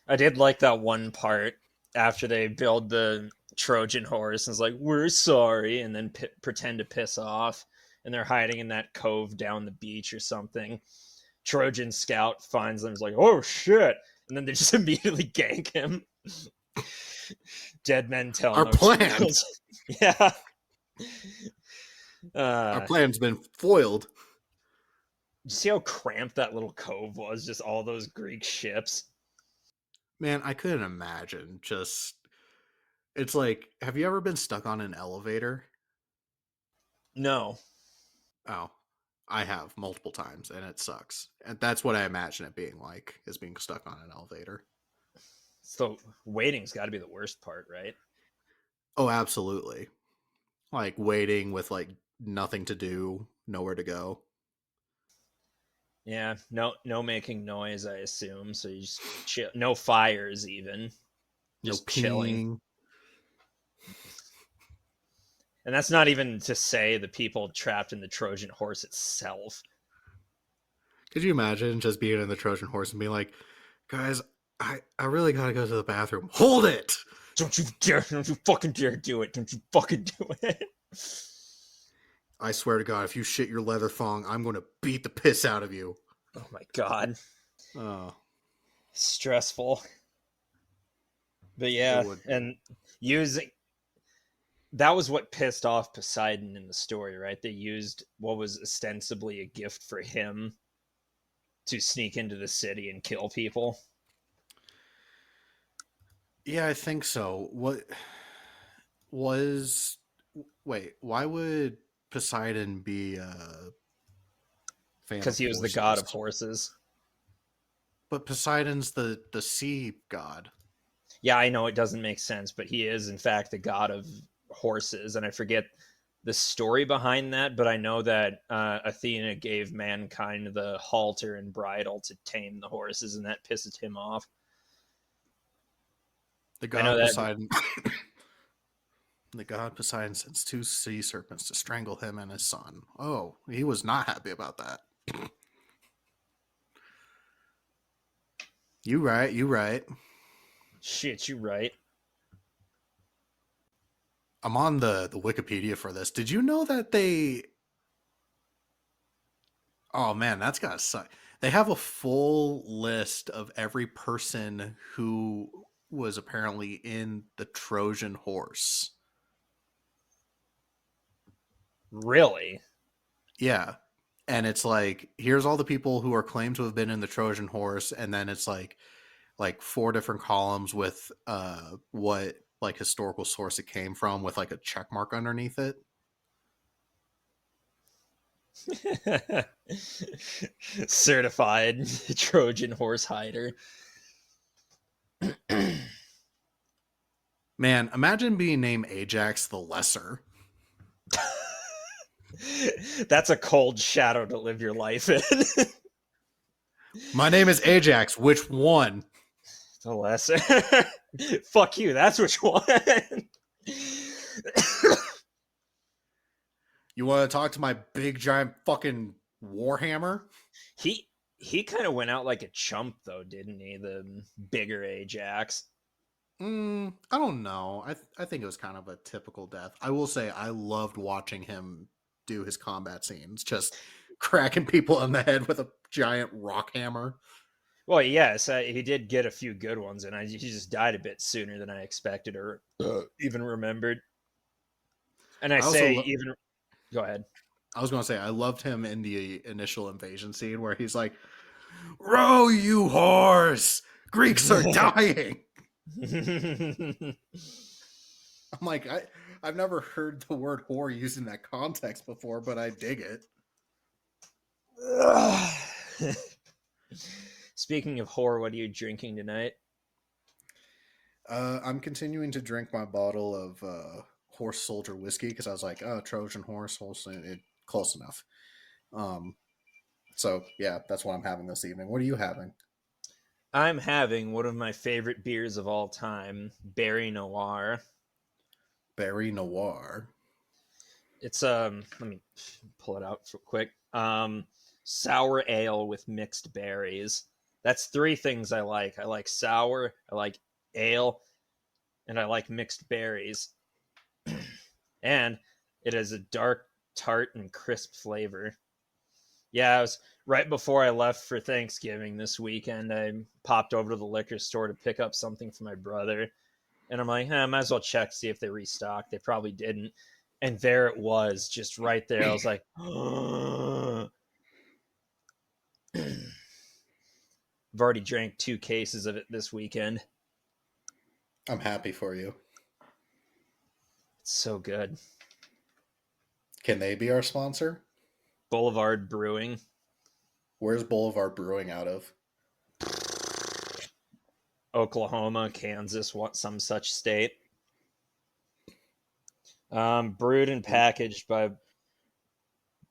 I did like that one part after they build the Trojan horse and it's like, we're sorry, and then pretend to piss off. And they're hiding in that cove down the beach or something. Trojan scout finds them, is like, oh shit. And then they just immediately gank him. Dead men tell Our no plan. tales. Yeah. Our Uh, plan's been foiled. you see how cramped that little cove was? Just all those Greek ships. Man, I couldn't imagine. Just it's like, have you ever been stuck on an elevator? No. Oh, I have multiple times, and it sucks. And that's what I imagine it being like, is being stuck on an elevator. So waiting's got to be the worst part, right? Oh, absolutely. Like waiting with like nothing to do, nowhere to go. Yeah, no making noise, I assume. So you just chill. No fires, even. No Just chilling. peeing. And that's not even to say the people trapped in the Trojan horse itself. Could you imagine just being in the Trojan horse and being like, guys, I really gotta go to the bathroom. Hold it! Don't you dare! Don't you fucking dare do it! Don't you fucking do it! I swear to God, if you shit your leather thong, I'm gonna beat the piss out of you. Oh my god, Oh, stressful. But it yeah, would be. and using that was what pissed off Poseidon in the story, right? They used what was ostensibly a gift for him to sneak into the city and kill people. Yeah, I think so. What was. Wait, why would Poseidon be a fan Because of he was the god horses? of horses. But Poseidon's the sea god. Yeah, I know it doesn't make sense, but he is in fact the god of horses, and I forget the story behind that, but I know that Athena gave mankind the halter and bridle to tame the horses, and that pisses him off. The I know god that. Poseidon. The god Poseidon sends two sea serpents to strangle him and his son. Oh, he was not happy about that. You right, you right. Shit, you right. I'm on the Wikipedia for this. Did you know that they? Oh man, that's gotta suck. They have a full list of every person who was apparently in the Trojan horse. Really? Yeah. And it's like, here's all the people who are claimed to have been in the Trojan horse, and then it's like four different columns with what like historical source it came from with like a check mark underneath it. Certified Trojan horse hider. Man, imagine being named Ajax the Lesser. That's a cold shadow to live your life in. My name is Ajax. Which one? The lesser. Fuck you. That's which one. You want to talk to my big giant fucking warhammer? he kind of went out like a chump though, didn't he? The bigger Ajax. I don't know. I think it was kind of a typical death. I will say I loved watching him do his combat scenes, just cracking people on the head with a giant rock hammer. Well, yes, he did get a few good ones, and he just died a bit sooner than I expected or even remembered. And I I also say lo- even go ahead. I was going to say I loved him in the initial invasion scene where he's like, "Row, you horse! Greeks are dying." I'm like, I've never heard the word whore used in that context before, but I dig it. Speaking of whore, what are you drinking tonight? I'm continuing to drink my bottle of horse soldier whiskey because I was like, oh, Trojan horse, close enough. Um, so yeah, that's what I'm having this evening. What are you having? I'm having one of my favorite beers of all time, Berry Noir. Berry Noir. It's let me pull it out real quick. Sour ale with mixed berries. That's three things I like. I like sour, I like ale, and I like mixed berries. And it has a dark, tart, and crisp flavor. Yeah, I was right before I left for Thanksgiving this weekend. I popped over to the liquor store to pick up something for my brother, and I'm like, I might as well check see if they restocked. They probably didn't, and there it was, just right there. I was like, I've already drank 2 cases of it this weekend. I'm happy for you. It's so good. Can they be our sponsor? Boulevard Brewing, Where's Boulevard Brewing out of? Oklahoma, Kansas, what some such state. Brewed and packaged by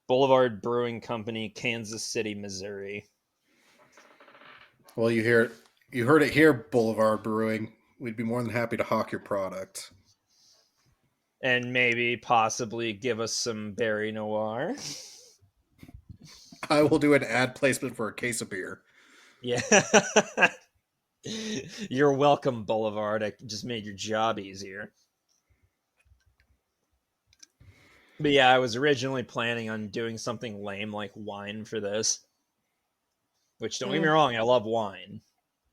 Boulevard Brewing Company, Kansas City, Missouri. Well, you heard it here, Boulevard Brewing. We'd be more than happy to hawk your product. And maybe possibly give us some Berry Noir. I will do an ad placement for a case of beer. Yeah. You're welcome, Boulevard. I just made your job easier. But yeah, I was originally planning on doing something lame like wine for this, which don't get me Mm, wrong, I love wine.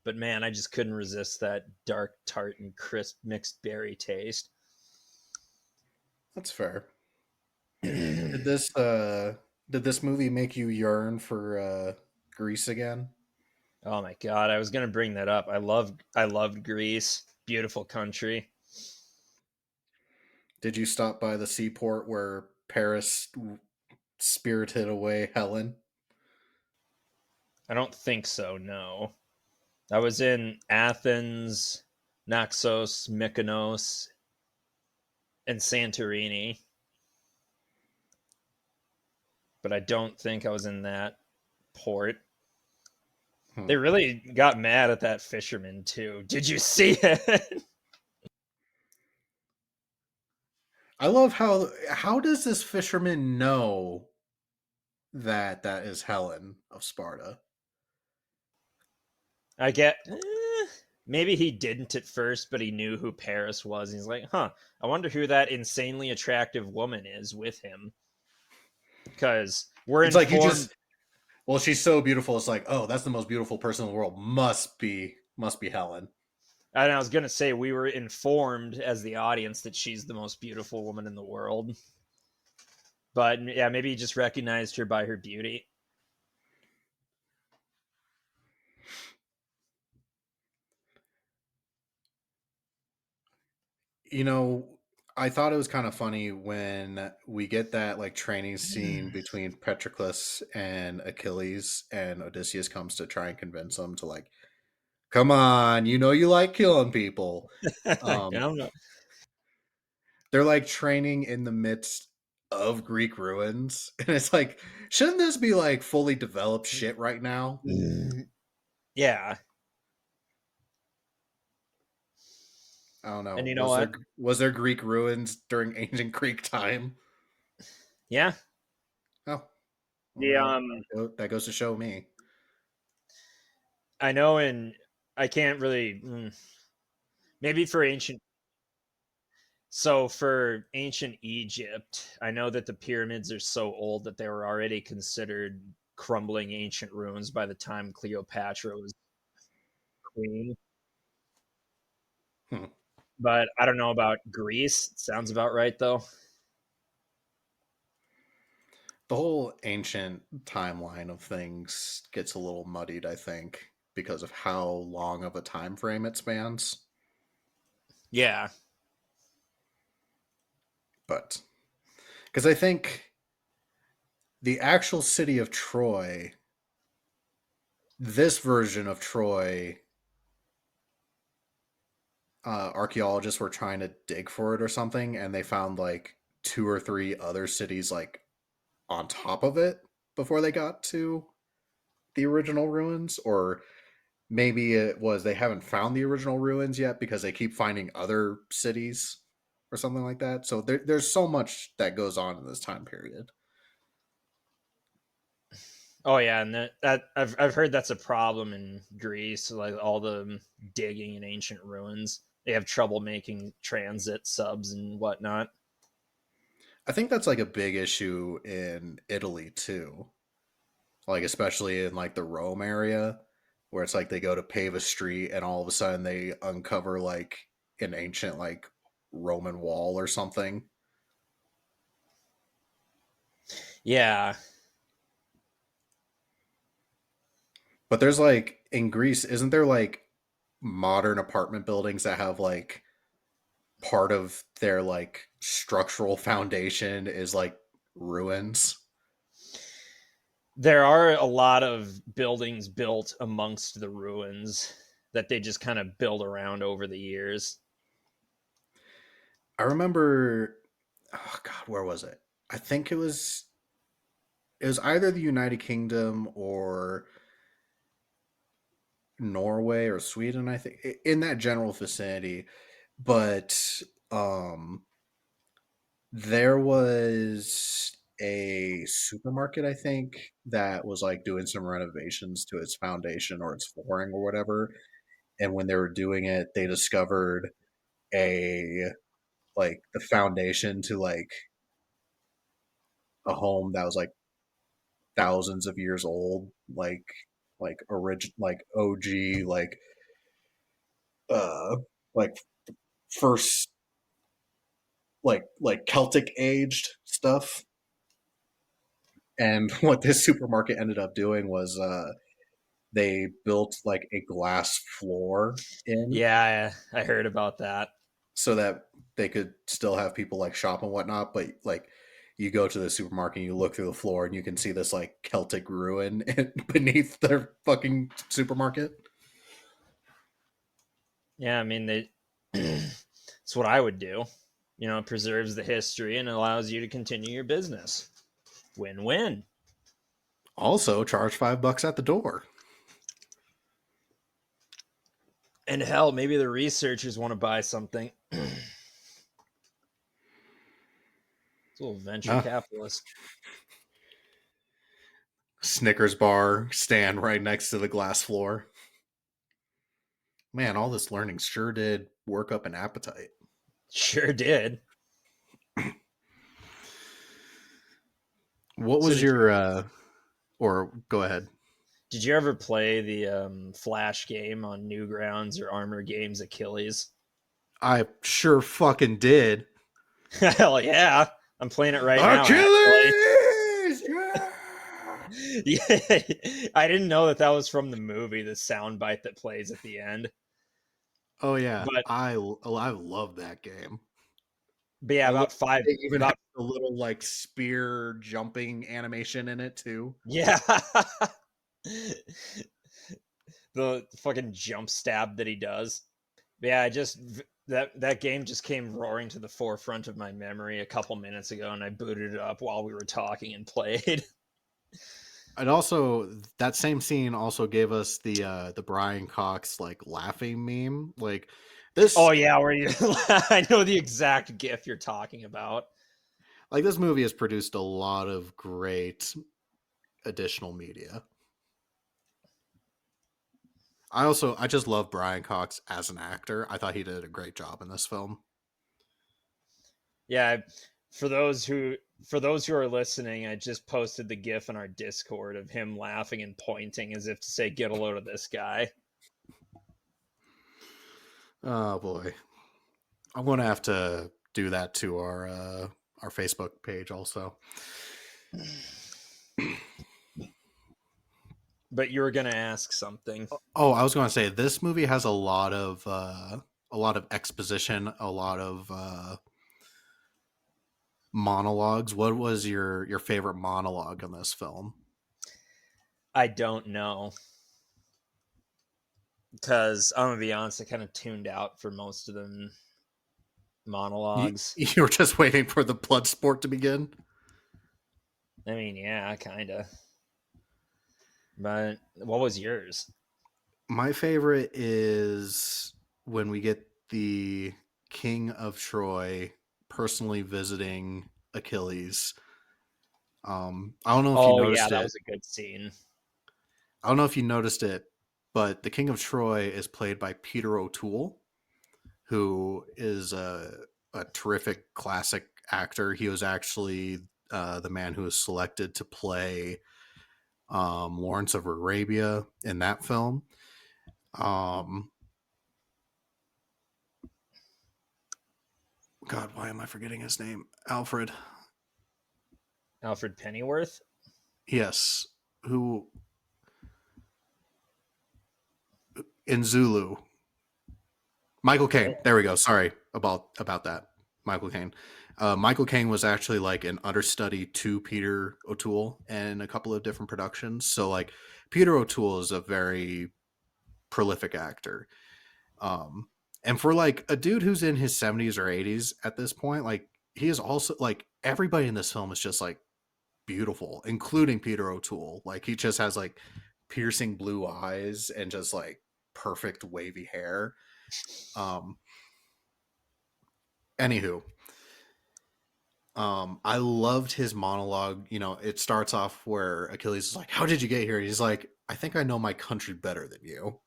But man, I just couldn't resist that dark, tart, and crisp mixed berry taste. that's fair. Oh Did this movie make you yearn for Greece again? my god, I was gonna bring that up. I loved Greece. Beautiful country. Did you stop by the seaport where Paris spirited away Helen? I don't think so, no. I was in Athens, Naxos, Mykonos, and Santorini, but I don't think I was in that port. Hmm. They really got mad at that fisherman too. Did you see it? I love how does this fisherman know that is Helen of Sparta? I get maybe he didn't at first, but he knew who Paris was. He's like, huh, I wonder who that insanely attractive woman is with him. Because we're It's like you informed. just well, she's so beautiful. It's like, oh, that's the most beautiful person in the world. Must be Helen. And I was gonna say we were informed as the audience that she's the most beautiful woman in the world. But yeah, maybe he just recognized her by her beauty. You know, I thought it was kind of funny when we get that like training scene between Patroclus and Achilles, and Odysseus comes to try and convince him to like, come on, you know you like killing people. I Um, don't know. they're like training in the midst of Greek ruins, and it's like, shouldn't this be like fully developed shit right now? Yeah, I don't know. and you know what? Was there Greek ruins during ancient Greek time? Yeah, Oh, the well, that goes to show me. I know, and I can't really. Maybe for ancient. So for ancient Egypt, I know that the pyramids are so old that they were already considered crumbling ancient ruins by the time Cleopatra was queen. Hmm. But I don't know about Greece. It sounds about right though. The whole ancient timeline of things gets a little muddied, I think, because of how long of a time frame it spans. Yeah, But because I think the actual city of Troy this version of Troy, archaeologists were trying to dig for it or something, and they found like two or three other cities like on top of it before they got to the original ruins. Or maybe it was they haven't found the original ruins yet because they keep finding other cities or something like that. So there's so much that goes on in this time period. Oh yeah, and that I've heard that's a problem in Greece, like all the digging in ancient ruins. They have trouble making transit subs and whatnot. I think that's like a big issue in Italy too. Like especially in like the Rome area where it's like they go to pave a street and all of a sudden they uncover like an ancient like Roman wall or something. Yeah, But there's like in Greece, isn't there like modern apartment buildings that have like part of their like structural foundation is like ruins? there are a lot of buildings built amongst the ruins that they just kind of build around over the years. I remember, oh God, where was it? I think it was either the United Kingdom or Norway or Sweden, I think, in that general vicinity. But um, there was a supermarket, I think, that was like doing some renovations to its foundation or its flooring or whatever. And when they were doing it, they discovered a like the foundation to like a home that was like thousands of years old, like origin, like OG, uh, like first like Celtic aged stuff. And what this supermarket ended up doing was they built like a glass floor in Yeah, I heard about that. so that they could still have people like shop and whatnot, but like you go to the supermarket and you look through the floor and you can see this like Celtic ruin beneath their fucking supermarket. Yeah, I mean they it's what I would do. You know, it preserves the history and allows you to continue your business. Win-win. Also, charge $5 at the door. And hell, maybe the researchers want to buy something. It's a little venture Uh, capitalist. Snickers bar stand right next to the glass floor. Man, all this learning sure did work up an appetite. Sure did. What So was your or go ahead. did you ever play the Flash game on Newgrounds or Armor Games Achilles? I sure fucking did. Hell yeah. I'm playing it right now, actually. Achilles! Yeah! Yeah, I didn't know that was from the movie, the soundbite that plays at the end. Oh yeah, But I love that game. yeah, I love about five they even have about a little like spear jumping animation in it too. yeah. The fucking jump stab that he does. Yeah, I just that game just came roaring to the forefront of my memory a couple minutes ago, and I booted it up while we were talking and played. And also that same scene also gave us the Brian Cox like laughing meme. Oh This yeah, where you I know the exact gif you're talking about. this movie has produced a lot of great additional media. I just love Brian Cox as an actor. I thought he did a great job in this film. Yeah, for those who for those who are listening, I just posted the gif in our Discord of him laughing and pointing as if to say, "Get a load of this guy." Oh boy. I'm gonna have to do that to our Facebook page also. But you were gonna ask something. Oh, I was gonna say this movie has a lot of exposition, a lot of monologues. What was your favorite monologue in this film? I don't know. because I'm gonna be honest, I kind of tuned out for most of the You, monologues. you were just waiting for the blood sport to begin. I mean, yeah, kind of. But what was yours? My favorite is when we get the King of Troy personally visiting Achilles. I don't know if you Oh yeah, noticed that it. was a good scene. I don't know if you noticed it, but the King of Troy is played by Peter O'Toole, who is a terrific classic actor. He was actually the man who was selected to play Lawrence of Arabia in that film. Um, God, why am I forgetting his name? Alfred. Alfred Pennyworth. Yes, who in Zulu. Michael Caine. Oh, There we go. Sorry about that. Michael Caine. Michael Caine was actually like an understudy to Peter O'Toole in a couple of different productions. So like Peter O'Toole is a very prolific actor. Um, and for like a dude who's in his 70s or 80s at this point, like he is also like everybody in this film is just like beautiful, including Peter O'Toole. Like he just has like piercing blue eyes and just like perfect wavy hair. Um, Anywho, I loved his monologue. You know, it starts off where Achilles is like, "How did you get here?" He's like, "I think I know my country better than you."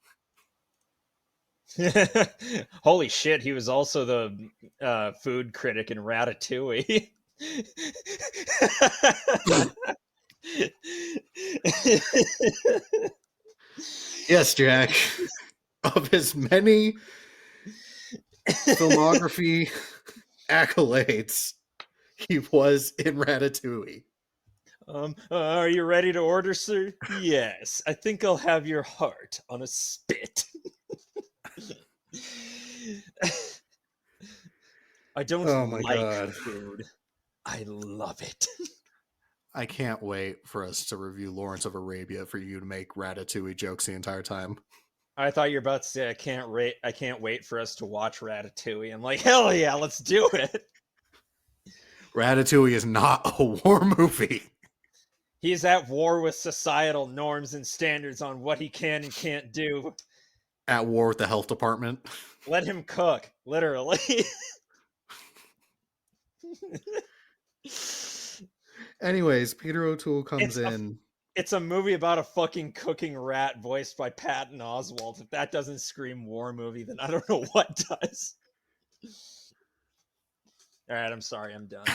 holy shit! He was also the food critic in Ratatouille. Yes, Jack. Of his many filmography accolades, he was in Ratatouille. Are you ready to order, sir? Yes. I think I'll have your heart on a spit. I don't Oh my like god. food. I love it. I can't wait for us to review Lawrence of Arabia for you to make Ratatouille jokes the entire time. I thought you were about to say I can't wait for us to watch Ratatouille. I'm like, hell yeah, let's do it. Ratatouille is not a war movie. He's at war with societal norms and standards on what he can and can't do. At war with the health department. Let him cook, literally. Anyways, Peter O'Toole comes it's a in. it's a movie about a fucking cooking rat voiced by Patton Oswalt. If that doesn't scream war movie, then I don't know what does. All right, I'm sorry, I'm done.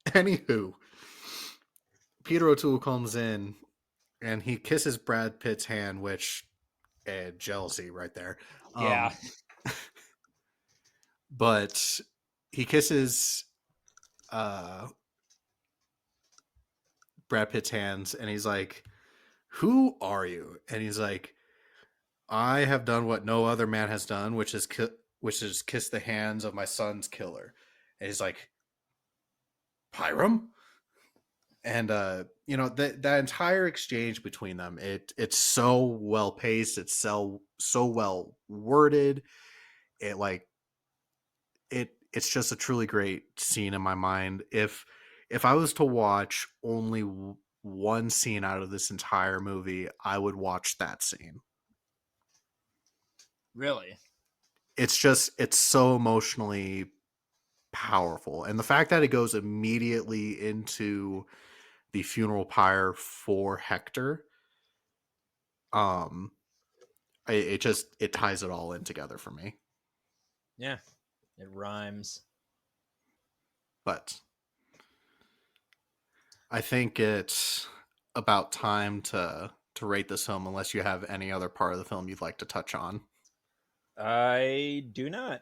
Anywho, Peter O'Toole comes in and he kisses Brad Pitt's hand, which jealousy right there. Yeah. Um, but he kisses uh, Brad Pitt's hands, and he's like, "Who are you?" And he's like, "I have done what no other man has done, which is kiss the hands of my son's killer." And he's like, "Pyram." And you know that entire exchange between them, it's so well paced, it's so well worded. It like it's just a truly great scene in my mind. If I was to watch only one scene out of this entire movie, I would watch that scene. Really? It's so emotionally powerful, and the fact that it goes immediately into the funeral pyre for Hector, um it just it ties it all in together for me. Yeah. It rhymes. But I think it's about time to rate this film, unless you have any other part of the film you'd like to touch on. I do not.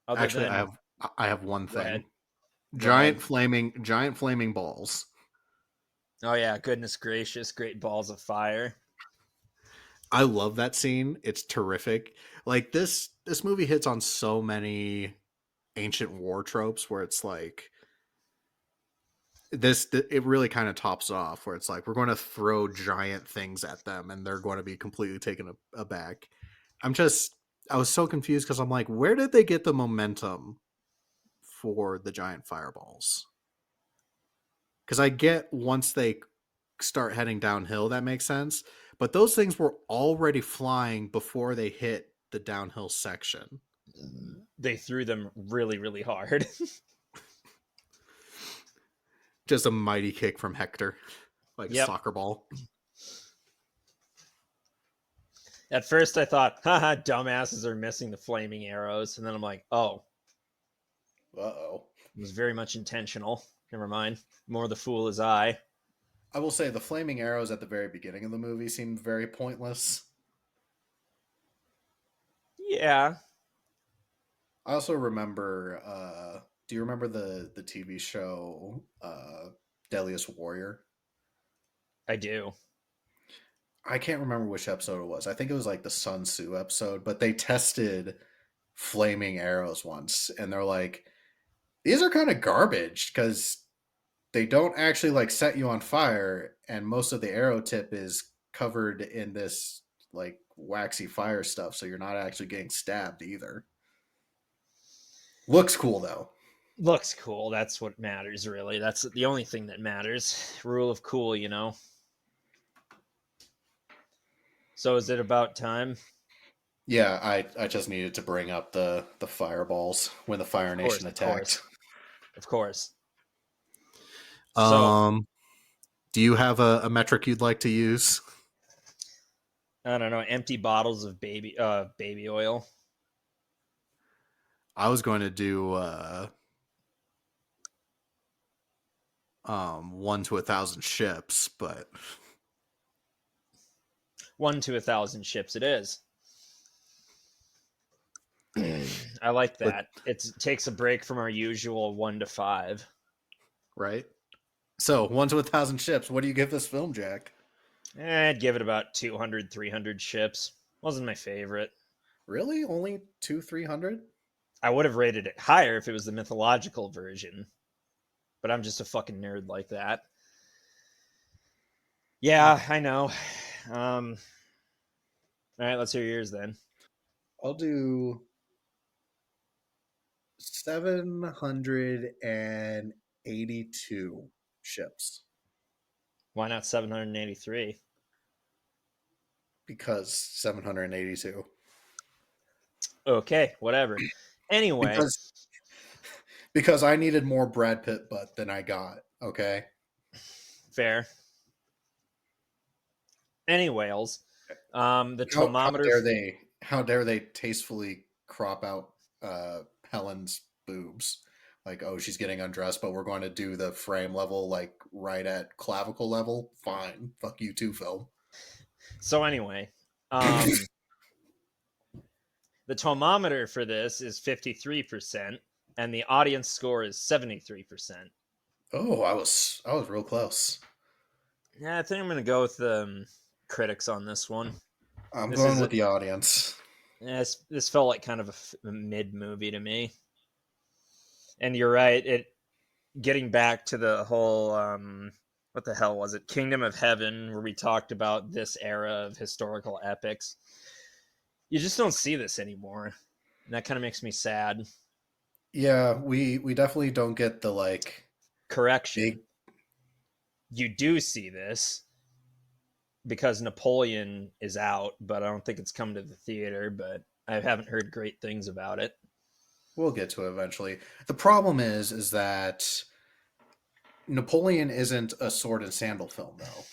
Other Actually, than I have one go ahead. thing. Go ahead. Giant flaming balls. Oh yeah, goodness gracious, great balls of fire. I love that scene. It's terrific. Like this movie hits on so many ancient war tropes where it's like it really kind of tops it off where it's like we're going to throw giant things at them and they're going to be completely taken aback. I was so confused because I'm like, where did they get the momentum for the giant fireballs? Because I get once they start heading downhill, that makes sense. But those things were already flying before they hit the downhill section. They threw them really, really hard. Just a mighty kick from Hector, like a Yep. soccer ball. At first, I thought, haha, dumbasses are missing the flaming arrows. And then I'm like, oh, Uh oh. it was very much intentional. Never mind. More the fool is I. I will say the flaming arrows at the very beginning of the movie seemed very pointless. Yeah, I also remember. Do you remember the TV show Deadliest Warrior? I do. I can't remember which episode it was. I think it was like the Sun Tzu episode, but they tested flaming arrows once, and they're like, "These are kind of garbage because they don't actually like set you on fire, and most of the arrow tip is covered in this like waxy fire stuff, so you're not actually getting stabbed either." Looks cool though. Looks cool. That's what matters, really. That's the only thing that matters. Rule of cool, you know. So is it about time? Yeah, I just needed to bring up the fireballs when the Fire Of course, Nation of course, attacked. of course. So Um, do you have a metric you'd like to use? I don't know. Empty bottles of baby oil. I was going to do 1 to 1,000 ships, but 1 to 1,000 ships. It is. I like but that. It takes a break from our usual 1 to 5. right. So 1 to 1,000 ships. What do you give this film, Jack? I'd give it about 200, 300 ships. Wasn't my favorite. Really? Only 200, 300? I would have rated it higher if it was the mythological version, but I'm just a fucking nerd like that. Yeah, I know. All right, let's hear yours then. I'll do 782 ships Why not 783? because 782. Okay, whatever. Anyway, Because because I needed more Brad Pitt butt than I got. Okay. fair. Anyways, the How tomometer. dare they tastefully crop out Helen's boobs? Like, oh, she's getting undressed, but we're going to do the frame level like right at clavicle level. Fine, fuck you too, film. So anyway, um, the tomometer for this is 53%, and the audience score is 73%. Oh, I was real close. Yeah, I think I'm gonna go with the critics on this one. I'm This going is with the audience. this felt like kind of a mid movie to me. And you're right. It getting back to the whole what the hell was it? Kingdom of Heaven, where we talked about this era of historical epics. You just don't see this anymore, and that kind of makes me sad. Yeah, we definitely don't get the like big. Correction: you do see this because Napoleon is out, but I don't think it's come to the theater. But I haven't heard great things about it. We'll get to it eventually. The problem is that Napoleon isn't a sword and sandal film though.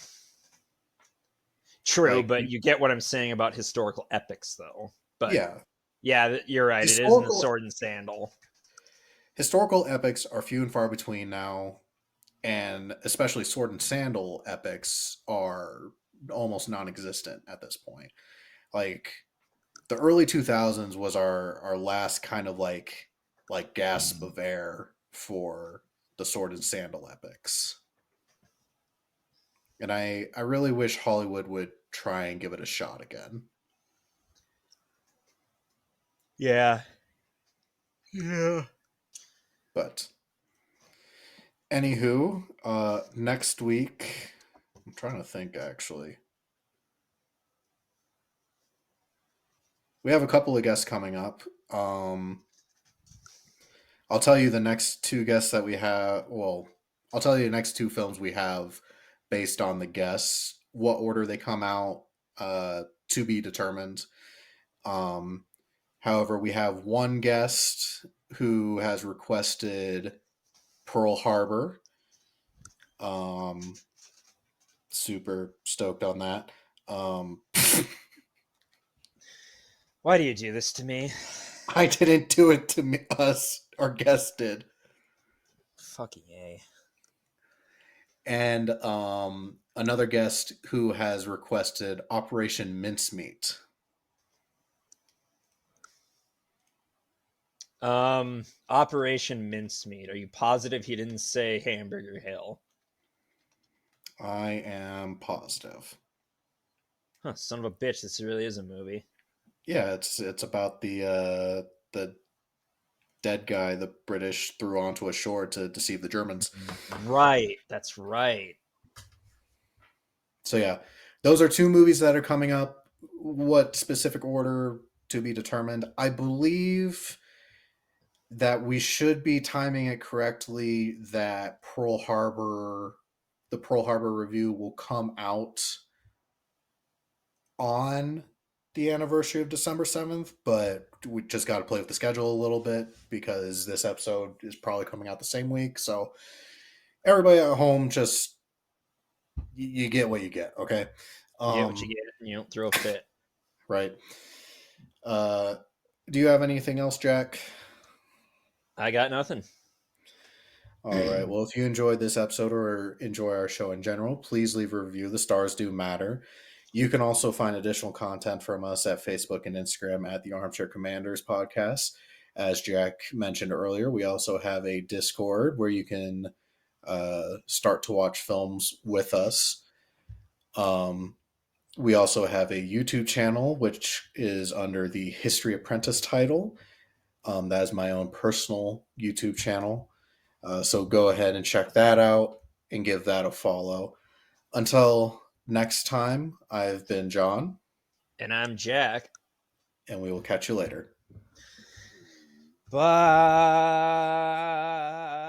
True, Like, but you get what I'm saying about historical epics, though. But yeah, yeah, you're right. It isn't a historical sword and sandal. historical epics are few and far between now, and especially sword and sandal epics are almost non-existent at this point. Like the early 2000s was our last kind of like gasp of air for the sword and sandal epics. And I really wish Hollywood would try and give it a shot again. Yeah. Yeah. But Anywho, next week, I'm trying to think actually. We have a couple of guests coming up. I'll tell you the next two guests that we have. Well, I'll tell you the next two films we have based on the guests. What order they come out, to be determined. Um, However, we have one guest who has requested Pearl Harbor. Um, Super stoked on that. Um, Why do you do this to me? I didn't do it to me, us. Our guest did. Fucking A. And another guest who has requested Operation Mincemeat. Operation Mincemeat. Are you positive he didn't say Hamburger Hill? I am positive. Huh, son of a bitch, this really is a movie. Yeah, it's about the dead guy the British threw onto a shore to deceive the Germans. Right, that's right. So yeah, those are two movies that are coming up. What specific order to be determined? I believe that we should be timing it correctly. That the Pearl Harbor review will come out on the anniversary of December 7th, but we just got to play with the schedule a little bit because this episode is probably coming out the same week. So everybody at home, just you get what you get, okay? You get what you Um, get, and you don't throw a fit. right. Uh, do you have anything else, Jack? I got nothing. All right. Well, if you enjoyed this episode or enjoy our show in general, please leave a review. The stars do matter. You can also find additional content from us at Facebook and Instagram at the Armchair Commanders podcast. As Jack mentioned earlier, we also have a Discord where you can start to watch films with us. Um, we also have a YouTube channel, which is under the History Apprentice title. That is my own personal YouTube channel. So go ahead and check that out and give that a follow. Until next time, I've been John, And I'm Jack. and we will catch you later. Bye.